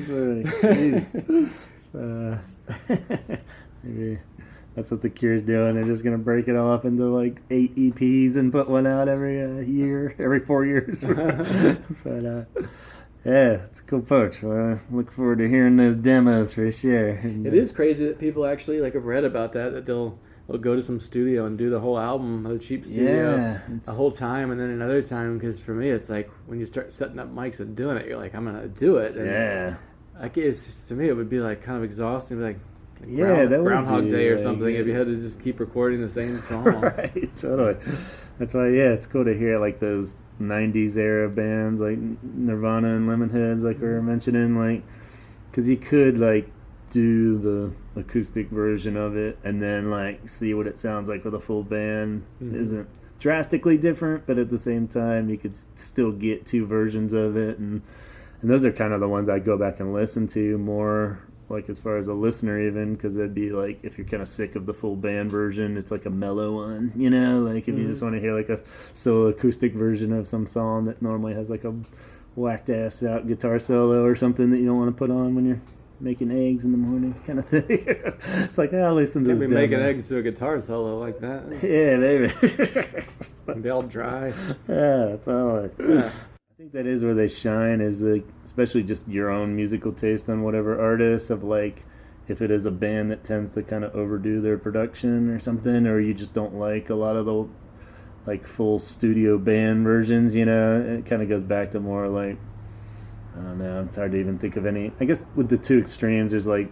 Maybe that's what the Cure's doing. They're just gonna break it all up into like 8 EPs and put one out every every 4 years. But yeah, it's a cool approach. Well, I look forward to hearing those demos for sure. And, it is crazy that people actually have read about that they'll go to some studio and do the whole album at a cheap studio a whole time, and then another time, because for me it's like when you start setting up mics and doing it, you're like, I'm gonna do it. And I guess to me it would be like kind of exhausting, like Groundhog Day or something, if you had to just keep recording the same song. Right, totally. That's why, it's cool to hear like those 90s era bands like Nirvana and Lemonheads, like we were mentioning, like, because you could like do the acoustic version of it and then like see what it sounds like with a full band. Isn't drastically different, but at the same time you could still get 2 versions of it, and those are kind of the ones I go back and listen to more, like as far as a listener even, because it'd be like, if you're kind of sick of the full band version, it's like a mellow one, you know, like if you just want to hear like a solo acoustic version of some song that normally has like a whacked ass out guitar solo or something that you don't want to put on when you're making eggs in the morning, kind of thing. It's like, I'll listen to the making eggs to a guitar solo like that. Yeah, maybe. Be all dry. Yeah, totally. Yeah. I think that is where they shine, is like, especially just your own musical taste on whatever artist, of like, if it is a band that tends to kind of overdo their production or something, or you just don't like a lot of the like full studio band versions, you know, it kind of goes back to more like, I don't know, it's hard to even think of any. I guess with the two extremes, there's like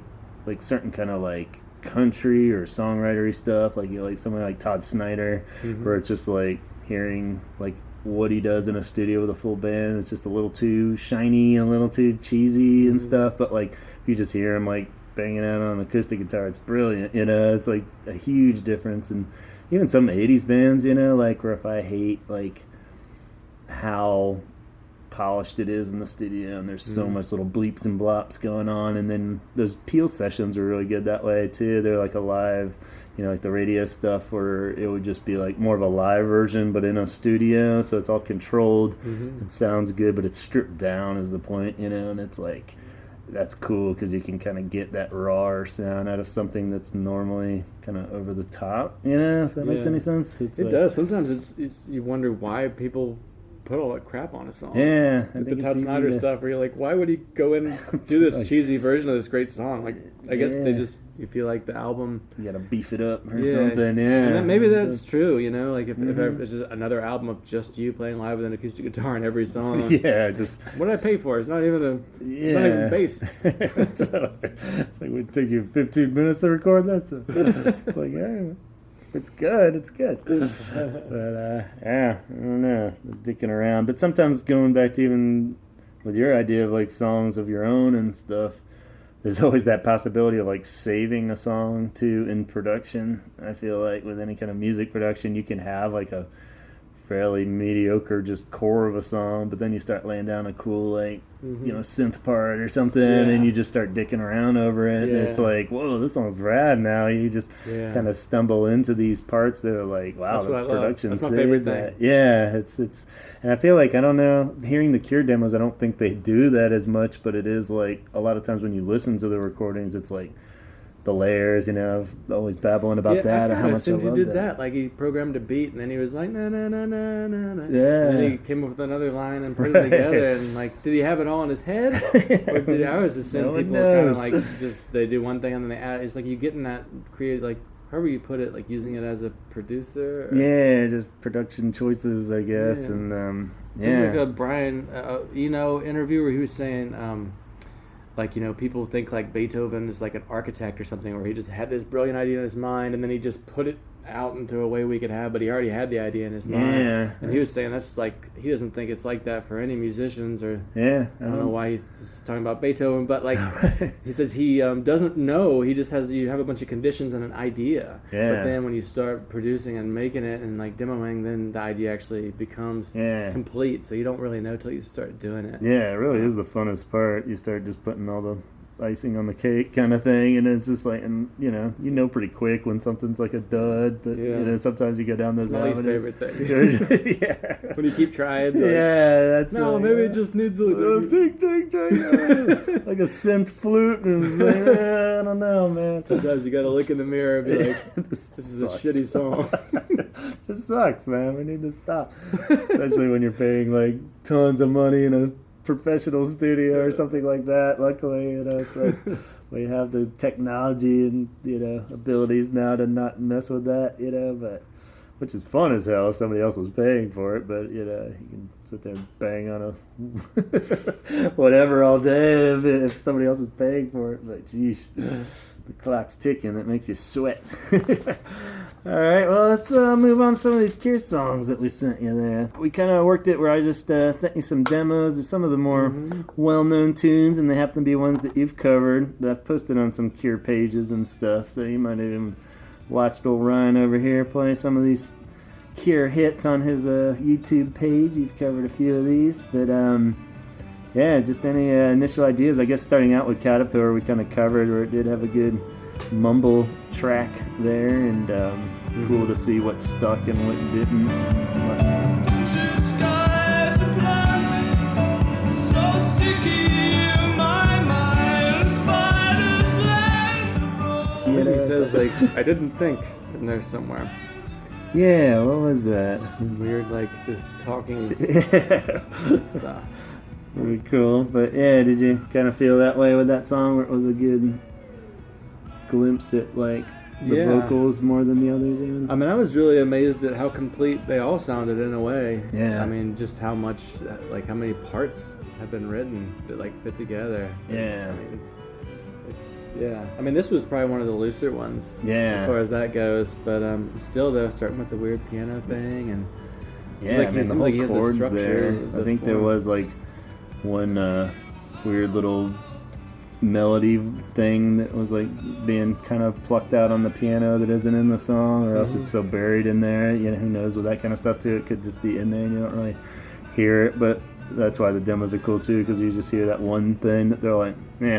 certain kind of like country or songwritery stuff, like, you know, like someone like Todd Snyder, where it's just like hearing like what he does in a studio with a full band, it's just a little too shiny, a little too cheesy and stuff. But like if you just hear him like banging out on acoustic guitar, it's brilliant, you know. It's like a huge difference. And even some 80s bands, you know, like where if I hate like how polished it is in the studio and there's so much little bleeps and blops going on, and then those Peel sessions are really good that way too. They're like a live, you know, like the radio stuff where it would just be like more of a live version but in a studio, so it's all controlled. It sounds good, but it's stripped down is the point, you know. And it's like, that's cool because you can kind of get that raw sound out of something that's normally kind of over the top, you know, if that makes any sense. It does. Sometimes it's you wonder why people put all that crap on a song. Yeah, like the Todd Snyder stuff, where you're like, why would he go in and do this cheesy version of this great song? Like, I guess you feel like the album, you gotta beef it up or something. Yeah, and then maybe that's true. You know, like if it's just another album of just you playing live with an acoustic guitar in every song. Just what did I pay for? It's not even it's not even bass. It's like, we take you 15 minutes to record that. So it's like, it's good. But I don't know, dicking around. But sometimes going back to even with your idea of like songs of your own and stuff, there's always that possibility of like saving a song too in production. I feel like with any kind of music production, you can have like a fairly mediocre just core of a song, but then you start laying down a cool like you know, synth part or something, and you just start dicking around over it, and it's like, whoa, this song's rad. Now you just kind of stumble into these parts that are like, wow, the production saved that. It's and I feel like, I don't know, hearing the Cure demos, I don't think they do that as much, but it is like a lot of times when you listen to the recordings, it's like the layers, you know, always babbling about that, or how much I love he did that. Like, he programmed a beat, and then he was like, na na na na na na. Yeah. And then he came up with another line and put it together, and like, did he have it all in his head? Or did I always assume people kind of like, just, they do one thing and then they add, it's like you get in that create, like, however you put it, like using it as a producer? Or? Yeah, just production choices, I guess. And There's like a Brian Eno interview where he was saying, like, you know, people think like Beethoven is like an architect or something, where he just had this brilliant idea in his mind and then he just put it out into a way we could have, but he already had the idea in his mind. And he was saying that's like, he doesn't think it's like that for any musicians, or I don't know why he's talking about Beethoven, but like he says he doesn't know, he just has, you have a bunch of conditions and an idea, but then when you start producing and making it and like demoing, then the idea actually becomes complete, so you don't really know till you start doing it. It really is the funnest part. You start just putting all the icing on the cake kind of thing, and it's just like, and you know pretty quick when something's like a dud, but you know, sometimes you go down those avenues. It's my least favorite thing. When you keep trying, like, that's maybe it just needs a little ting, like a synth flute, and it's like, I don't know, man. Sometimes you gotta look in the mirror and be like, this is a shitty song. Just sucks, man. We need to stop, especially when you're paying like tons of money in a professional studio or something like that. Luckily, you know, it's like we have the technology and, you know, abilities now to not mess with that, you know, but which is fun as hell if somebody else was paying for it, but you know, you can sit there and bang on a whatever all day if somebody else is paying for it, but geez, the clock's ticking. That makes you sweat. All right, well, let's move on to some of these Cure songs that we sent you there. We kind of worked it where I just sent you some demos of some of the more well-known tunes, and they happen to be ones that you've covered that I've posted on some Cure pages and stuff, so you might have even watched old Ryan over here play some of these Cure hits on his YouTube page. You've covered a few of these, but yeah, just any initial ideas. I guess starting out with Caterpillar we kind of covered, where it did have a good mumble track there, and cool to see what stuck and what didn't. He says, like, I didn't think in there somewhere. Yeah, what was that? Some weird, like, just talking stuff. Pretty cool. But yeah, did you kind of feel that way with that song, where it was a good glimpse at like the vocals more than the others even? I mean, I was really amazed at how complete they all sounded in a way. I mean, just how much, like, how many parts have been written that like fit together. I mean, it's I mean, this was probably one of the looser ones as far as that goes, but still though, starting with the weird piano thing, and I mean, the whole chords there. I think there was like one weird little melody thing that was like being kind of plucked out on the piano that isn't in the song, or else it's so buried in there, you know, who knows, with that kind of stuff too, it could just be in there and you don't really hear it. But that's why the demos are cool too, because you just hear that one thing that they're like,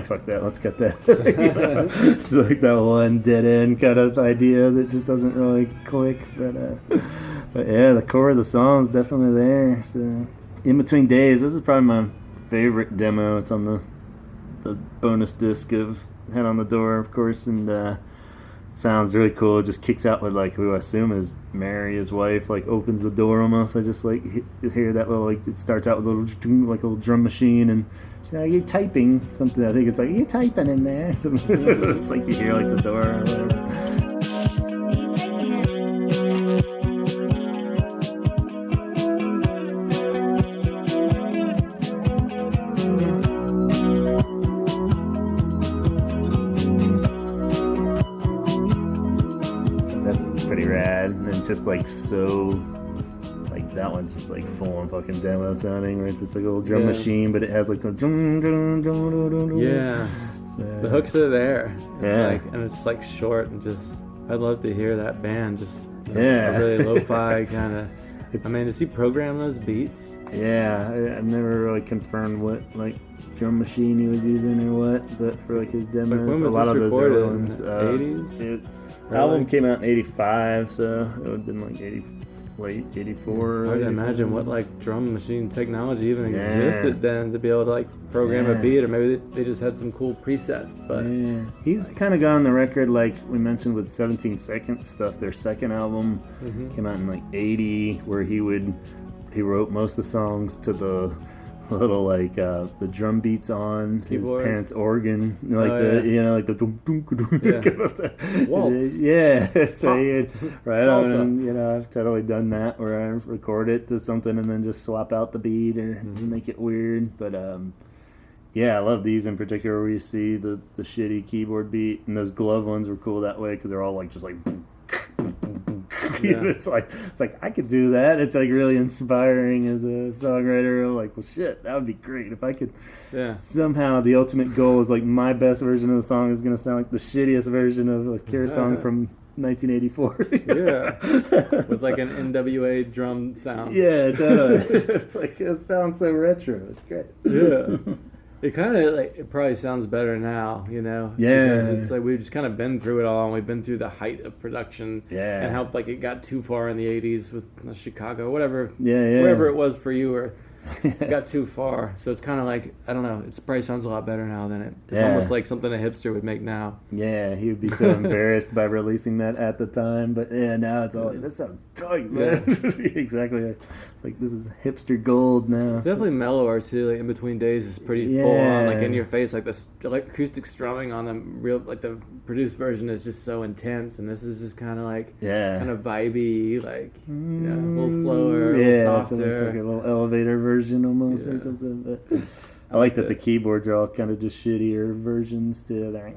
fuck that, let's cut that. You know? It's like that one dead end kind of idea that just doesn't really click, but yeah, the core of the song is definitely there. So In Between Days, this is probably my favorite demo. It's on the bonus disc of Head on the Door, of course, and sounds really cool. It just kicks out with like who I assume is Mary, his wife, like opens the door almost. I just like hear that little, like, it starts out with a little drum machine, and she's like, "Are you typing something?" I think it's like, "Are you typing in there?" It's like you hear like the door or whatever. Just like so, like that one's just like full on fucking demo sounding, where it's just like a little drum machine, but it has like the so, the hooks are there. It's like, and it's like short, and just I'd love to hear that band just a really lo-fi kind of. I mean, does he program those beats? I've never really confirmed what like drum machine he was using or what, but for like his demos, a lot of those early ones, 80s. The album came out in 85, so it would have been like late 84. It's hard to imagine what like drum machine technology even existed then to be able to like program a beat, or maybe they just had some cool presets. But he's kind of gone on the record, like we mentioned with 17 Seconds stuff. Their second album came out in like 80, where he wrote most of the songs to the little like the drum beats on Keyboards. his parents' organ, like like the boom boom boom. Waltz. Yeah, so right on, Salsa. and I've totally done that where I record it to something and then just swap out the beat or make it weird. But yeah, I love these in particular where you see the shitty keyboard beat, and those glove ones were cool that way because they're all like just like. Yeah. It's like I could do that. It's like really inspiring as a songwriter. I'm like, well, shit, that would be great if I could. Yeah. Somehow the ultimate goal is like my best version of the song is gonna sound like the shittiest version of a Cure song from 1984. Yeah. With like an NWA drum sound. Yeah, totally. It's like it sounds so retro. It's great. Yeah. It kind of like it probably sounds better now, Yeah. Because it's like we've just kind of been through it all, and we've been through the height of production. Yeah. And how like it got too far in the '80s with Chicago, whatever. Yeah. Wherever it was for you, or it got too far. So it's kind of like I don't know. It probably sounds a lot better now than it's almost like something a hipster would make now. Yeah, he would be so embarrassed by releasing that at the time, but now it's all like, that sounds tight, man. Yeah. Exactly. It's like this is hipster gold now. It's definitely mellower too. Like In Between Days is pretty full on, like in your face. Like the acoustic strumming on the real, like the produced version is just so intense, and this is just kind of like kind of vibey, like a little slower, a little softer. It's almost like a little elevator version almost or something. But I like that the keyboards are all kind of just shittier versions too. They're like,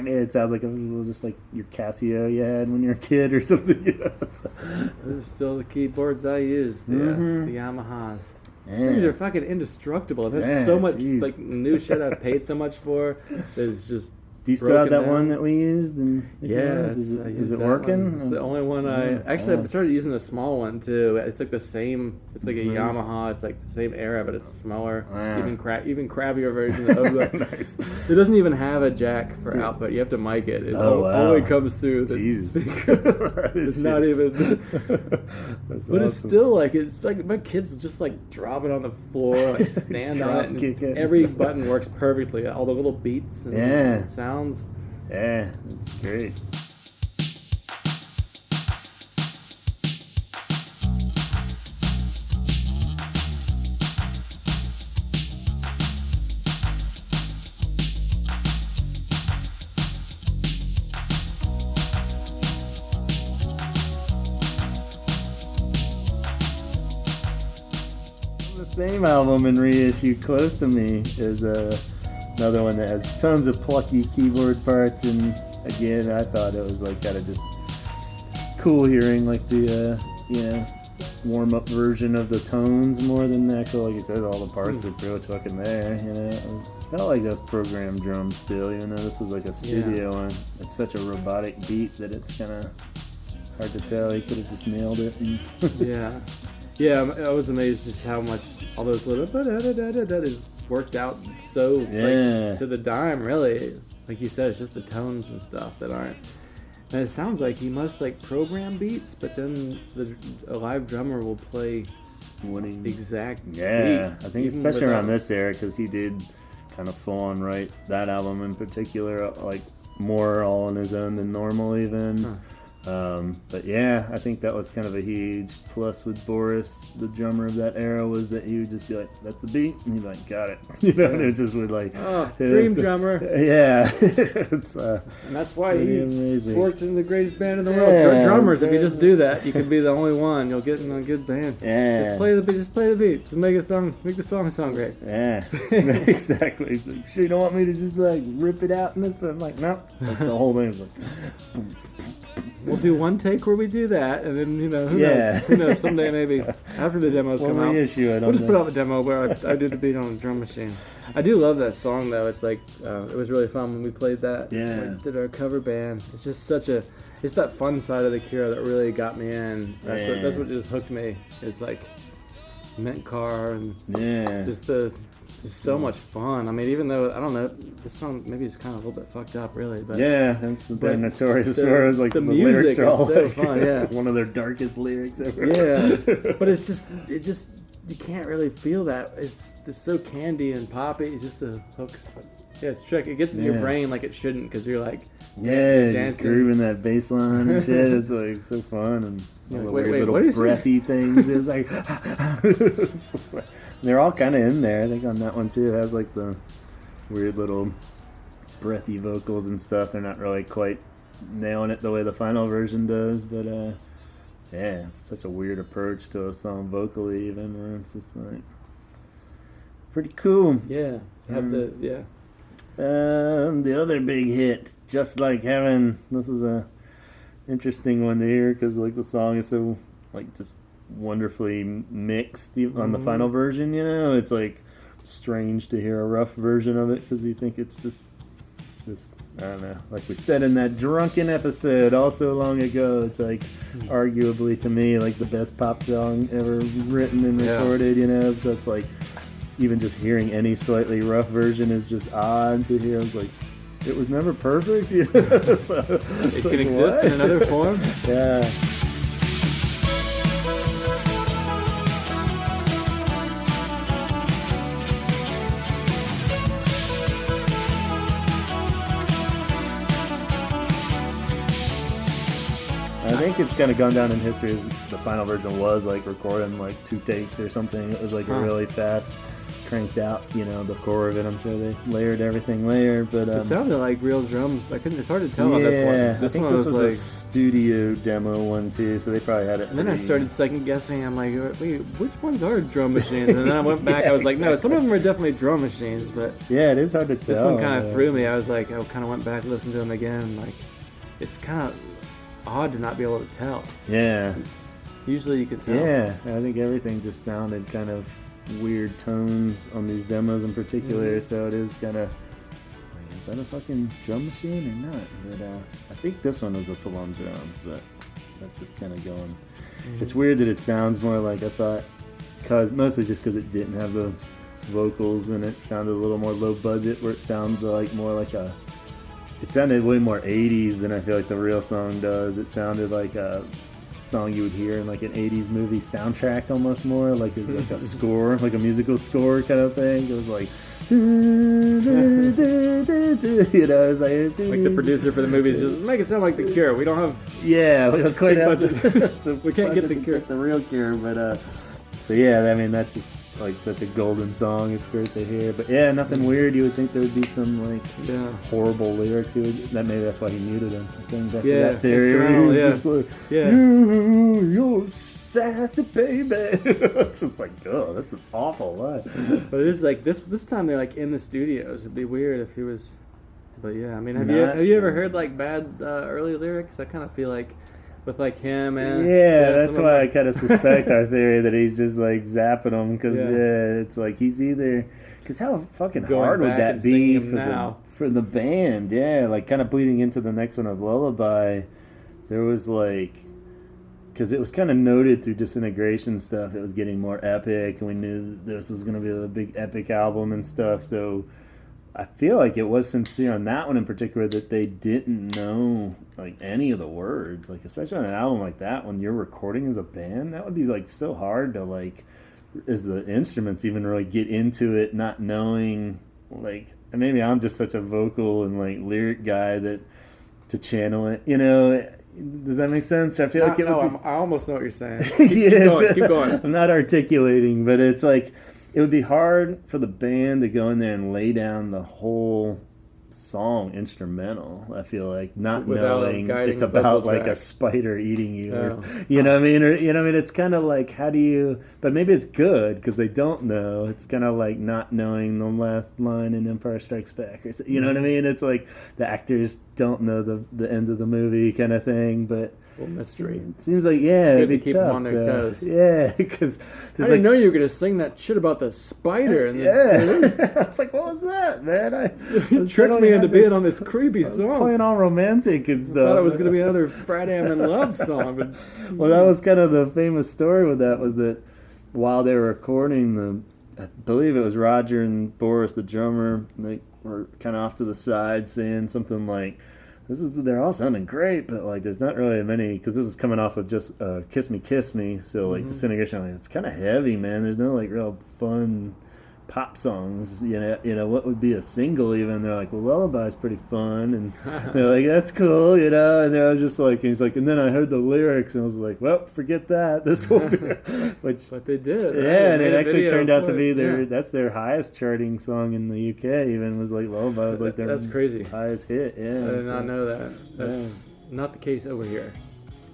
it sounds like it was just like your Casio you had when you were a kid or something. Those are still the keyboards I use, the Yamahas. These things are fucking indestructible. That's so much like new shit I've paid so much for. It's just. Do you still have that one that we used? And is it working? It's the only one I started using a small one too. It's like the same. It's like a Yamaha. It's like the same era, but it's smaller, even crabbier version of the. Nice. It doesn't even have a jack for output. You have to mic it. It only comes through the speaker. It's not even. But awesome. It's like my kids just like drop it on the floor, like stand on it, and every button works perfectly. All the little beats and sounds. Yeah, that's great. The same album and reissue, Close to Me, is another one that has tons of plucky keyboard parts, and again, I thought it was like kind of just cool hearing like the warm-up version of the tones more than the actual, like you said, all the parts are pretty much fucking there. It felt like those programmed drums still, even though this was like a studio one. It's such a robotic beat that it's kind of hard to tell. He could have just nailed it. Yeah, I was amazed just how much all those little is worked out so like, to the dime, really. Like you said, it's just the tones and stuff that aren't. And it sounds like he must like program beats, but then a live drummer will play the exact beat. I think especially around this era, because he did kind of full on write that album in particular, like more all on his own than normal even. But yeah, I think that was kind of a huge plus with Boris, the drummer of that era, was that he would just be like, that's the beat, and he'd be like, got it. And it just would like... dream drummer. It's, and that's why he worked in the greatest band in the world. Yeah, Drummers, if you just do that, you can be the only one. You'll get in a good band. Yeah. Just play the beat. Just make the song sound great. Yeah, exactly. It's like, sure, you don't want me to just like rip it out in this, but I'm like, no. Like, the whole thing's like... We'll do one take where we do that, and then who knows? Who knows? Someday maybe after the demos come out, we'll just put out the demo where I did the beat on the drum machine. I do love that song though. It's like it was really fun when we played that. Yeah, we did our cover band. It's just it's that fun side of the Cure that really got me in. That's what just hooked me. It's like Mint Car and just so much fun. I mean, even though, I don't know, this song maybe it's kind of a little bit fucked up, really. But that's they're notorious for. As like the lyrics are all so like, fun. one of their darkest lyrics ever. But it's just you can't really feel that. It's so candy and poppy. Just the hooks, but Yeah, it's tricky. It gets in your brain like it shouldn't because you're like just grooving that bass line and shit. It's like so fun and all the weird little breathy things. It's like they're all kind of in there. I think on that one too it has like the weird little breathy vocals and stuff. They're not really quite nailing it the way the final version does, but it's such a weird approach to a song vocally, even where it's just like pretty cool. Yeah, the other big hit, Just Like Heaven. This is a interesting one to hear because like the song is so like just wonderfully mixed on the final version. You know, it's like strange to hear a rough version of it because you think it's just this. I don't know. Like we said in that Drunken episode all so long ago, it's like arguably to me like the best pop song ever written and recorded. You know, so it's like. Even just hearing any slightly rough version is just odd to hear. I was like, it was never perfect. You know? So, it can exist in another form. Yeah. I think it's kind of gone down in history as the final version was like recorded in like 2 takes or something. It was like a really fast, cranked out, you know, the core of it. I'm sure they layered everything but it sounded like real drums. It's hard to tell on this one. I think this was like a studio demo one too, so they probably had it. And then I started second guessing. I'm like, wait, which ones are drum machines? And then I went back. I was like, no, some of them are definitely drum machines, but yeah, it is hard to tell. This one kind of threw me. I was like, I kind of went back and listened to them again. Like, it's kind of odd to not be able to tell. Yeah. Usually you can tell. Yeah, I think everything just sounded kind of weird tones on these demos in particular, so it is kind of like, is that a fucking drum machine or not? But I think this one was a full-on drum, but that's just kind of going. It's weird that it sounds more like I thought, mostly just because it didn't have the vocals and it sounded a little more low budget, where it sounded like more like it sounded way more 80s than I feel like the real song does. It sounded like a song you would hear in like an 80s movie soundtrack almost more, like it's like a score, like a musical score kind of thing. It was like, you know, it was like the producer for the movies just make it sound like The Cure. We don't have we don't quite have we can't get The Cure. The real Cure, but so yeah, I mean that's just like such a golden song. It's great to hear, but yeah, nothing weird. You would think there would be some like horrible lyrics. Maybe that's why he muted him. Going back to that theory, he was just like, you're sassy baby. It's just like, oh, that's an awful line. But it is like this time they're like in the studios. It'd be weird if he was. But yeah, I mean, have you ever heard like bad early lyrics? I kind of feel like. With like him and that's why I kind of suspect our theory that he's just like zapping them because it's like he's either because how fucking hard would that be for the band? Yeah, like kind of bleeding into the next one of Lullaby. There was like because it was kind of noted through Disintegration stuff. It was getting more epic, and we knew that this was going to be the big epic album and stuff. So I feel like it was sincere on that one in particular that they didn't know like any of the words, like especially on an album like that when you're recording as a band, that would be like so hard to like as the instruments even really get into it not knowing like and maybe I'm just such a vocal and like lyric guy that to channel it, you know. Does that make sense? I feel like it would I almost know what you're saying. Keep going. I'm not articulating, but it's like it would be hard for the band to go in there and lay down the whole song instrumental. I feel like not knowing it's about like a spider eating you, or, you know what I mean? Or you know what I mean? It's kind of like how do you? But maybe it's good because they don't know. It's kind of like not knowing the last line in Empire Strikes Back, or you know what I mean? It's like the actors don't know the end of the movie kind of thing, but. Mystery. It seems like it'd be keep tough, them on their toes. Yeah, because I didn't know you were gonna sing that shit about the spider. And it's like, what was that, man? You tricked me into being on this creepy song. I was playing all romantic and stuff. I thought it was gonna be another Friday I'm in Love song. But... Well, that was kind of the famous story with that was that while they were recording I believe it was Roger and Boris, the drummer, they were kind of off to the side saying something like. They're all sounding great, but like there's not really many because this is coming off of just Kiss Me, so like Disintegration, like, it's kind of heavy, man. There's no like real fun pop songs, what would be a single even? They're like, well, Lullaby's pretty fun, and they're like, that's cool, and they're just like, and he's like, and then I heard the lyrics, and I was like, well, forget that, this will be, which, but they did, right? Yeah, and it actually turned out to be that's their highest charting song in the UK, even was like Lullaby was like their that's crazy highest hit. I did not know that. That's not the case over here.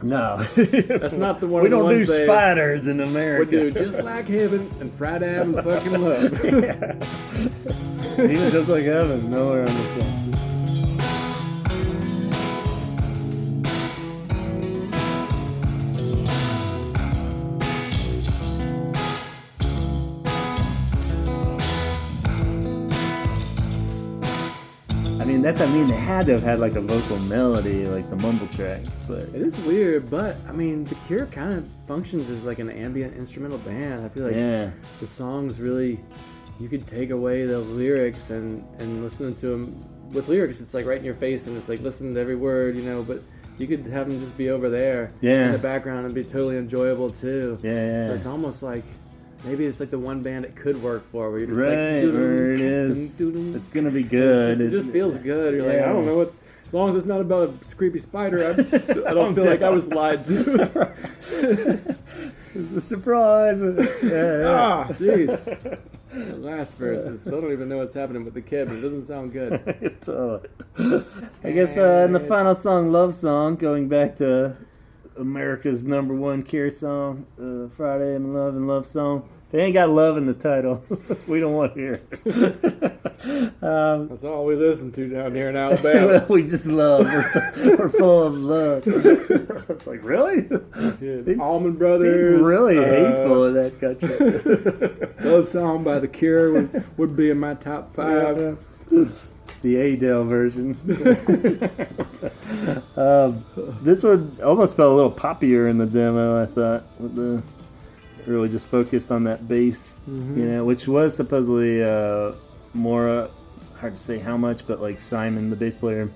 No, that's not the one. We don't do spiders in America. We do Just Like Heaven and Friday I'm Fucking Love. Even Just Like Heaven, nowhere on the chart. They had to have had like a vocal melody, like the mumble track. But it is weird, but The Cure kind of functions as like an ambient instrumental band. I feel like the songs really, you could take away the lyrics and listen to them with lyrics. It's like right in your face, and it's like listen to every word, but you could have them just be over there in the background and be totally enjoyable too. So it's almost like, maybe it's like the one band it could work for, where you're just where it is. It's gonna be good. It just feels good. You're like, I don't know what. As long as it's not about a creepy spider, I don't feel like I was lied to. It's a surprise. Jeez. The last verse is, so I don't even know what's happening with the kid, but it doesn't sound good. I guess in the final song, Love Song, going back to America's #1 Cure song, Friday I'm in Love and Love Song. If it ain't got love in the title, we don't want to hear it. That's all we listen to down here in Alabama. We just love. We're full of love. It's like, really? Allman Brothers. Really hateful in that country. Love Song by The Cure would be in my top 5. The Adele version. This one almost felt a little poppier in the demo, I thought. With the really just focused on that bass, which was supposedly more, hard to say how much, but like Simon, the bass player,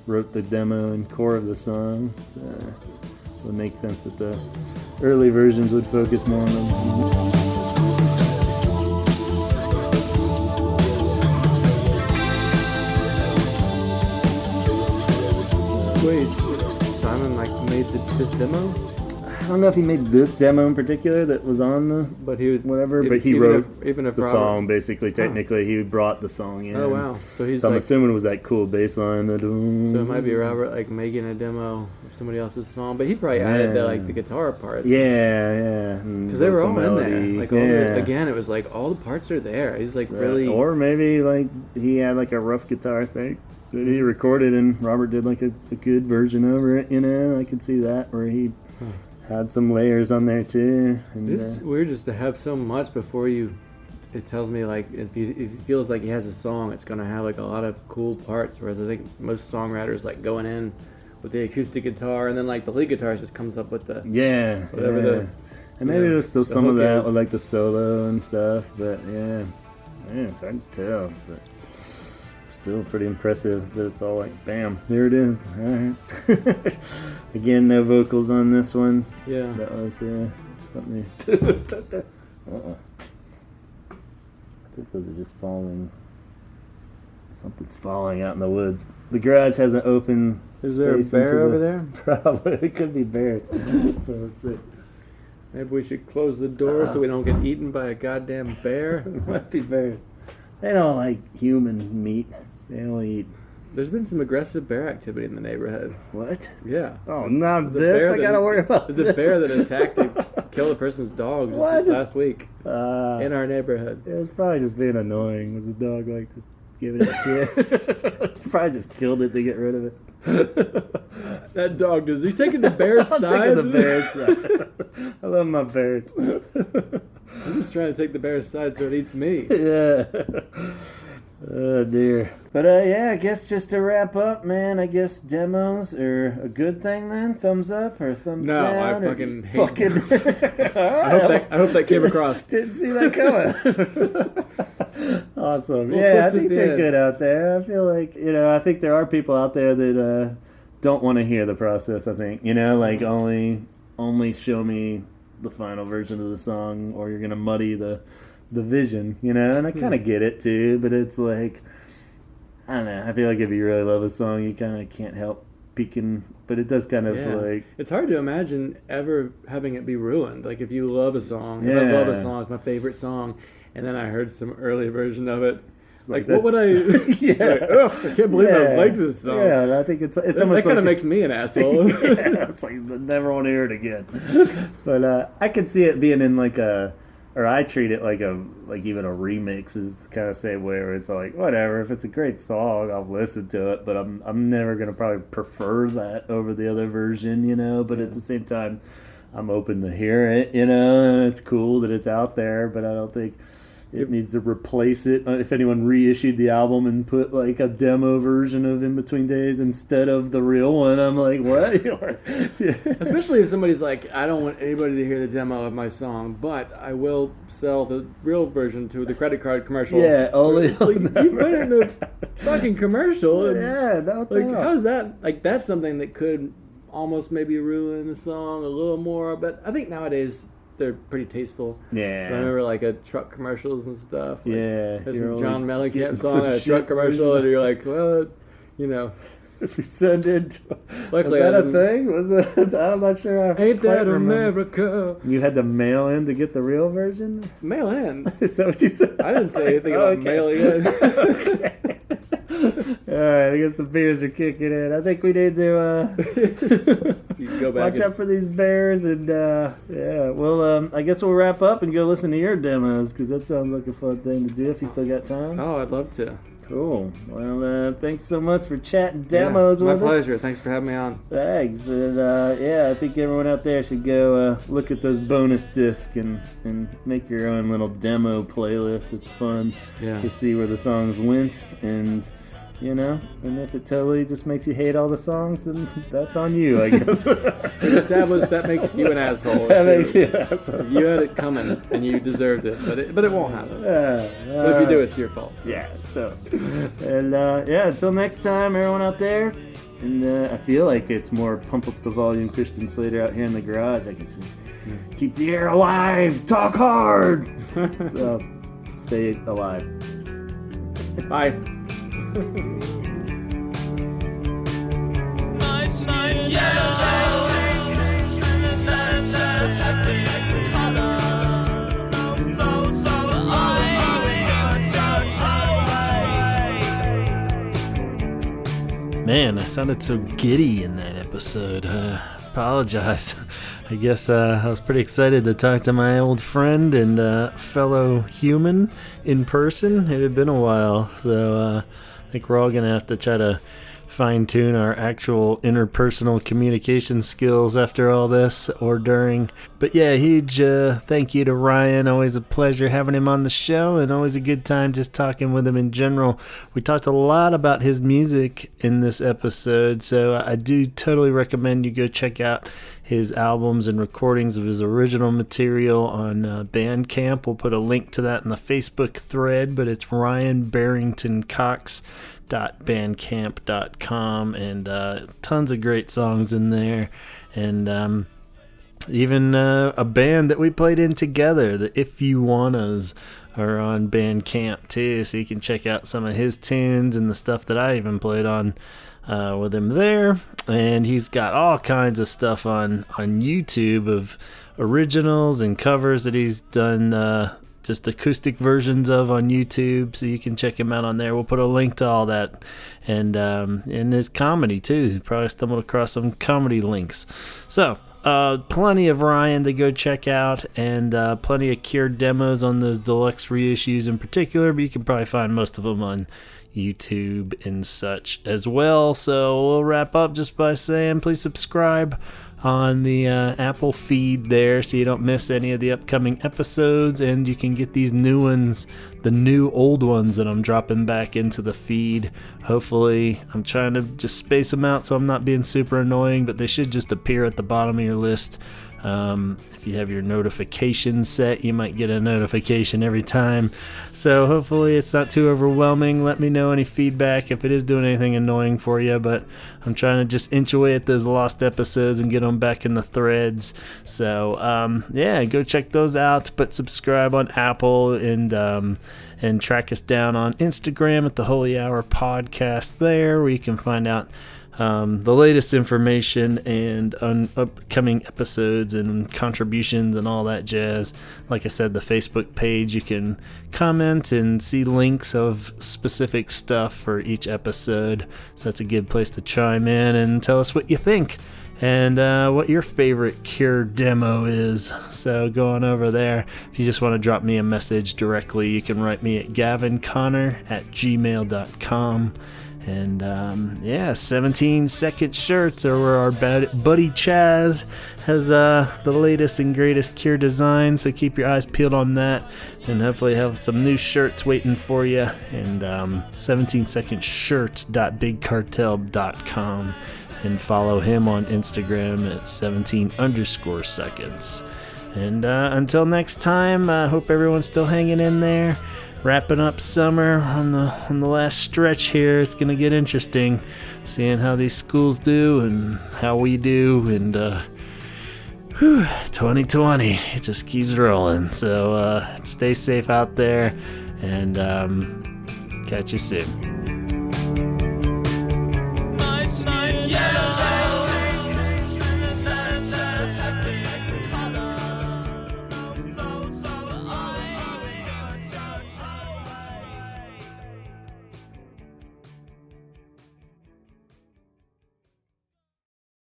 wrote the demo and core of the song. So it makes sense that the early versions would focus more on them. Wait, Simon made this demo? I don't know if he made this demo in particular that was on the but he wrote the song basically. Technically, he brought the song in. Oh wow! So I'm assuming it was that cool bass line. So it might be Robert making a demo of somebody else's song, but he probably added the guitar parts. Yeah. Because they were all in there. Again, it was all the parts are there. He's really. Or maybe he had a rough guitar thing that he recorded and Robert did a good version over it. I could see that where he had some layers on there too. And, it's weird just to have so much before you. It tells me if he feels like he has a song, it's gonna have a lot of cool parts. Whereas I think most songwriters going in with the acoustic guitar and then the lead guitar just comes up with the whatever and maybe there's still some of that with the solo and stuff. But it's hard to tell. But still pretty impressive that it's all bam, there it is. All right. Again, no vocals on this one. Yeah. That was something. I think those are just falling. Something's falling out in the woods. The garage has an open. Is there a bear over there? Probably. It could be bears. So let's see. Maybe we should close the door so we don't get eaten by a goddamn bear. It might be bears. They don't like human meat. They don't eat. There's been some aggressive bear activity in the neighborhood. What? Yeah. Oh, not this. I gotta worry about this. There's a bear that attacked and killed a person's dog just last week in our neighborhood. It was probably just being annoying. Was the dog just giving it shit? Probably just killed it to get rid of it. That dog, is he taking the bear's side? I'm taking the bear's side. I love my bears. I'm just trying to take the bear's side so it eats me. Yeah. Oh dear. But I guess just to wrap up, man, I guess demos are a good thing then? Thumbs up or thumbs down? No, I fucking hate demos. I hope that came across. Didn't see that coming. Awesome. I think they're good out there. I feel like, I think there are people out there that don't want to hear the process, I think. Only show me the final version of the song, or you're going to muddy the the vision, you know, and I kind of get it too, but it's like, I don't know, I feel like if you really love a song, you kind of can't help peeking, but it does kind of like... It's hard to imagine ever having it be ruined. Like, if you love a song, if I love a song, it's my favorite song, and then I heard some early version of it, it's like what would I... I can't believe I liked this song. Yeah, I think it's almost that like... kind of makes me an asshole. It's like, I never want to hear it again. But I could see it being in like a... Or I treat it like even a remix is kind of the same way, where it's like, whatever, if it's a great song, I'll listen to it, but I'm never gonna probably prefer that over the other version, you know. But at the same time, I'm open to hear it, you know, and it's cool that it's out there, but I don't think it needs to replace it. If anyone reissued the album and put like a demo version of In Between Days instead of the real one, I'm like, what? Especially if somebody's like, I don't want anybody to hear the demo of my song, but I will sell the real version to the credit card commercial. Yeah, only like, you put it in the fucking commercial. And, no like, how's that? Like, that's something that could almost maybe ruin the song a little more, but I think nowadays they're pretty tasteful. Yeah. I remember like a truck commercials and stuff. Like, there's some John Mellencamp song, a truck commercial, and you're like, well, you know. If you send it, luckily, was that a thing? Was it? I'm not sure. Ain't that America? You had to mail in to get the real version? Mail in? Is that what you said? I didn't say anything about mailing in. Okay. All right, I guess the beers are kicking in. I think we need to you can go back watch out for these bears, and well, I guess we'll wrap up and go listen to your demos, because that sounds like a fun thing to do if you still got time. Oh, I'd love to. Cool. Well, thanks so much for chatting demos with us. My pleasure. Thanks for having me on. Thanks. And I think everyone out there should go look at those bonus discs and make your own little demo playlist. It's fun to see where the songs went, and you know, and if it totally just makes you hate all the songs, then that's on you, I guess. We've established that makes you an asshole. That makes you an asshole. You had it coming, and you deserved it, but it won't happen. So if you do, it's your fault. Yeah. So, and until next time, everyone out there. And I feel like it's more pump up the volume Christian Slater out here in the garage. I can see, keep the air alive, talk hard. So, stay alive. Bye. Man, I sounded so giddy in that episode. Apologize. I guess I was pretty excited to talk to my old friend and fellow human in person. It had been a while, so I think we're all going to have to try to fine-tune our actual interpersonal communication skills after all this or during. But yeah, huge thank you to Ryan. Always a pleasure having him on the show, and always a good time just talking with him in general. We talked a lot about his music in this episode, so I do totally recommend you go check out his albums and recordings of his original material on Bandcamp. We'll put a link to that in the Facebook thread, but it's Ryan Barrington Cox bandcamp.com, and tons of great songs in there, and even a band that we played in together, the If You Wannas, are on Bandcamp too, so you can check out some of his tunes and the stuff that I even played on with him there. And he's got all kinds of stuff on YouTube of originals and covers that he's done just acoustic versions of on YouTube, so you can check him out on there. We'll put a link to all that, and in his comedy too. You probably stumbled across some comedy links. So plenty of Ryan to go check out, and plenty of Cure demos on those deluxe reissues in particular, but you can probably find most of them on YouTube and such as well. So we'll wrap up just by saying please subscribe on the Apple feed there, so you don't miss any of the upcoming episodes, and you can get these new ones, the new old ones that I'm dropping back into the feed. Hopefully, I'm trying to just space them out so I'm not being super annoying, but they should just appear at the bottom of your list If you have your notifications set, you might get a notification every time. So hopefully it's not too overwhelming. Let me know any feedback if it is doing anything annoying for you, but I'm trying to just inch away at those lost episodes and get them back in the threads. So yeah, go check those out, but subscribe on Apple and track us down on Instagram at the Holy Hour Podcast there, where you can find out the latest information and upcoming episodes and contributions and all that jazz. Like I said, the Facebook page, you can comment and see links of specific stuff for each episode. So that's a good place to chime in and tell us what you think and what your favorite Cure demo is. So go on over there. If you just want to drop me a message directly, you can write me at gavinconnor@gmail.com. And yeah, 17-second shirts are where our buddy Chaz has the latest and greatest Cure design. So keep your eyes peeled on that, and hopefully have some new shirts waiting for you. And 17secondshirts.bigcartel.com, and follow him on Instagram at 17_seconds. And until next time, I hope everyone's still hanging in there. Wrapping up summer on the last stretch here. It's gonna get interesting, seeing how these schools do and how we do. And 2020, it just keeps rolling. So stay safe out there, and catch you soon.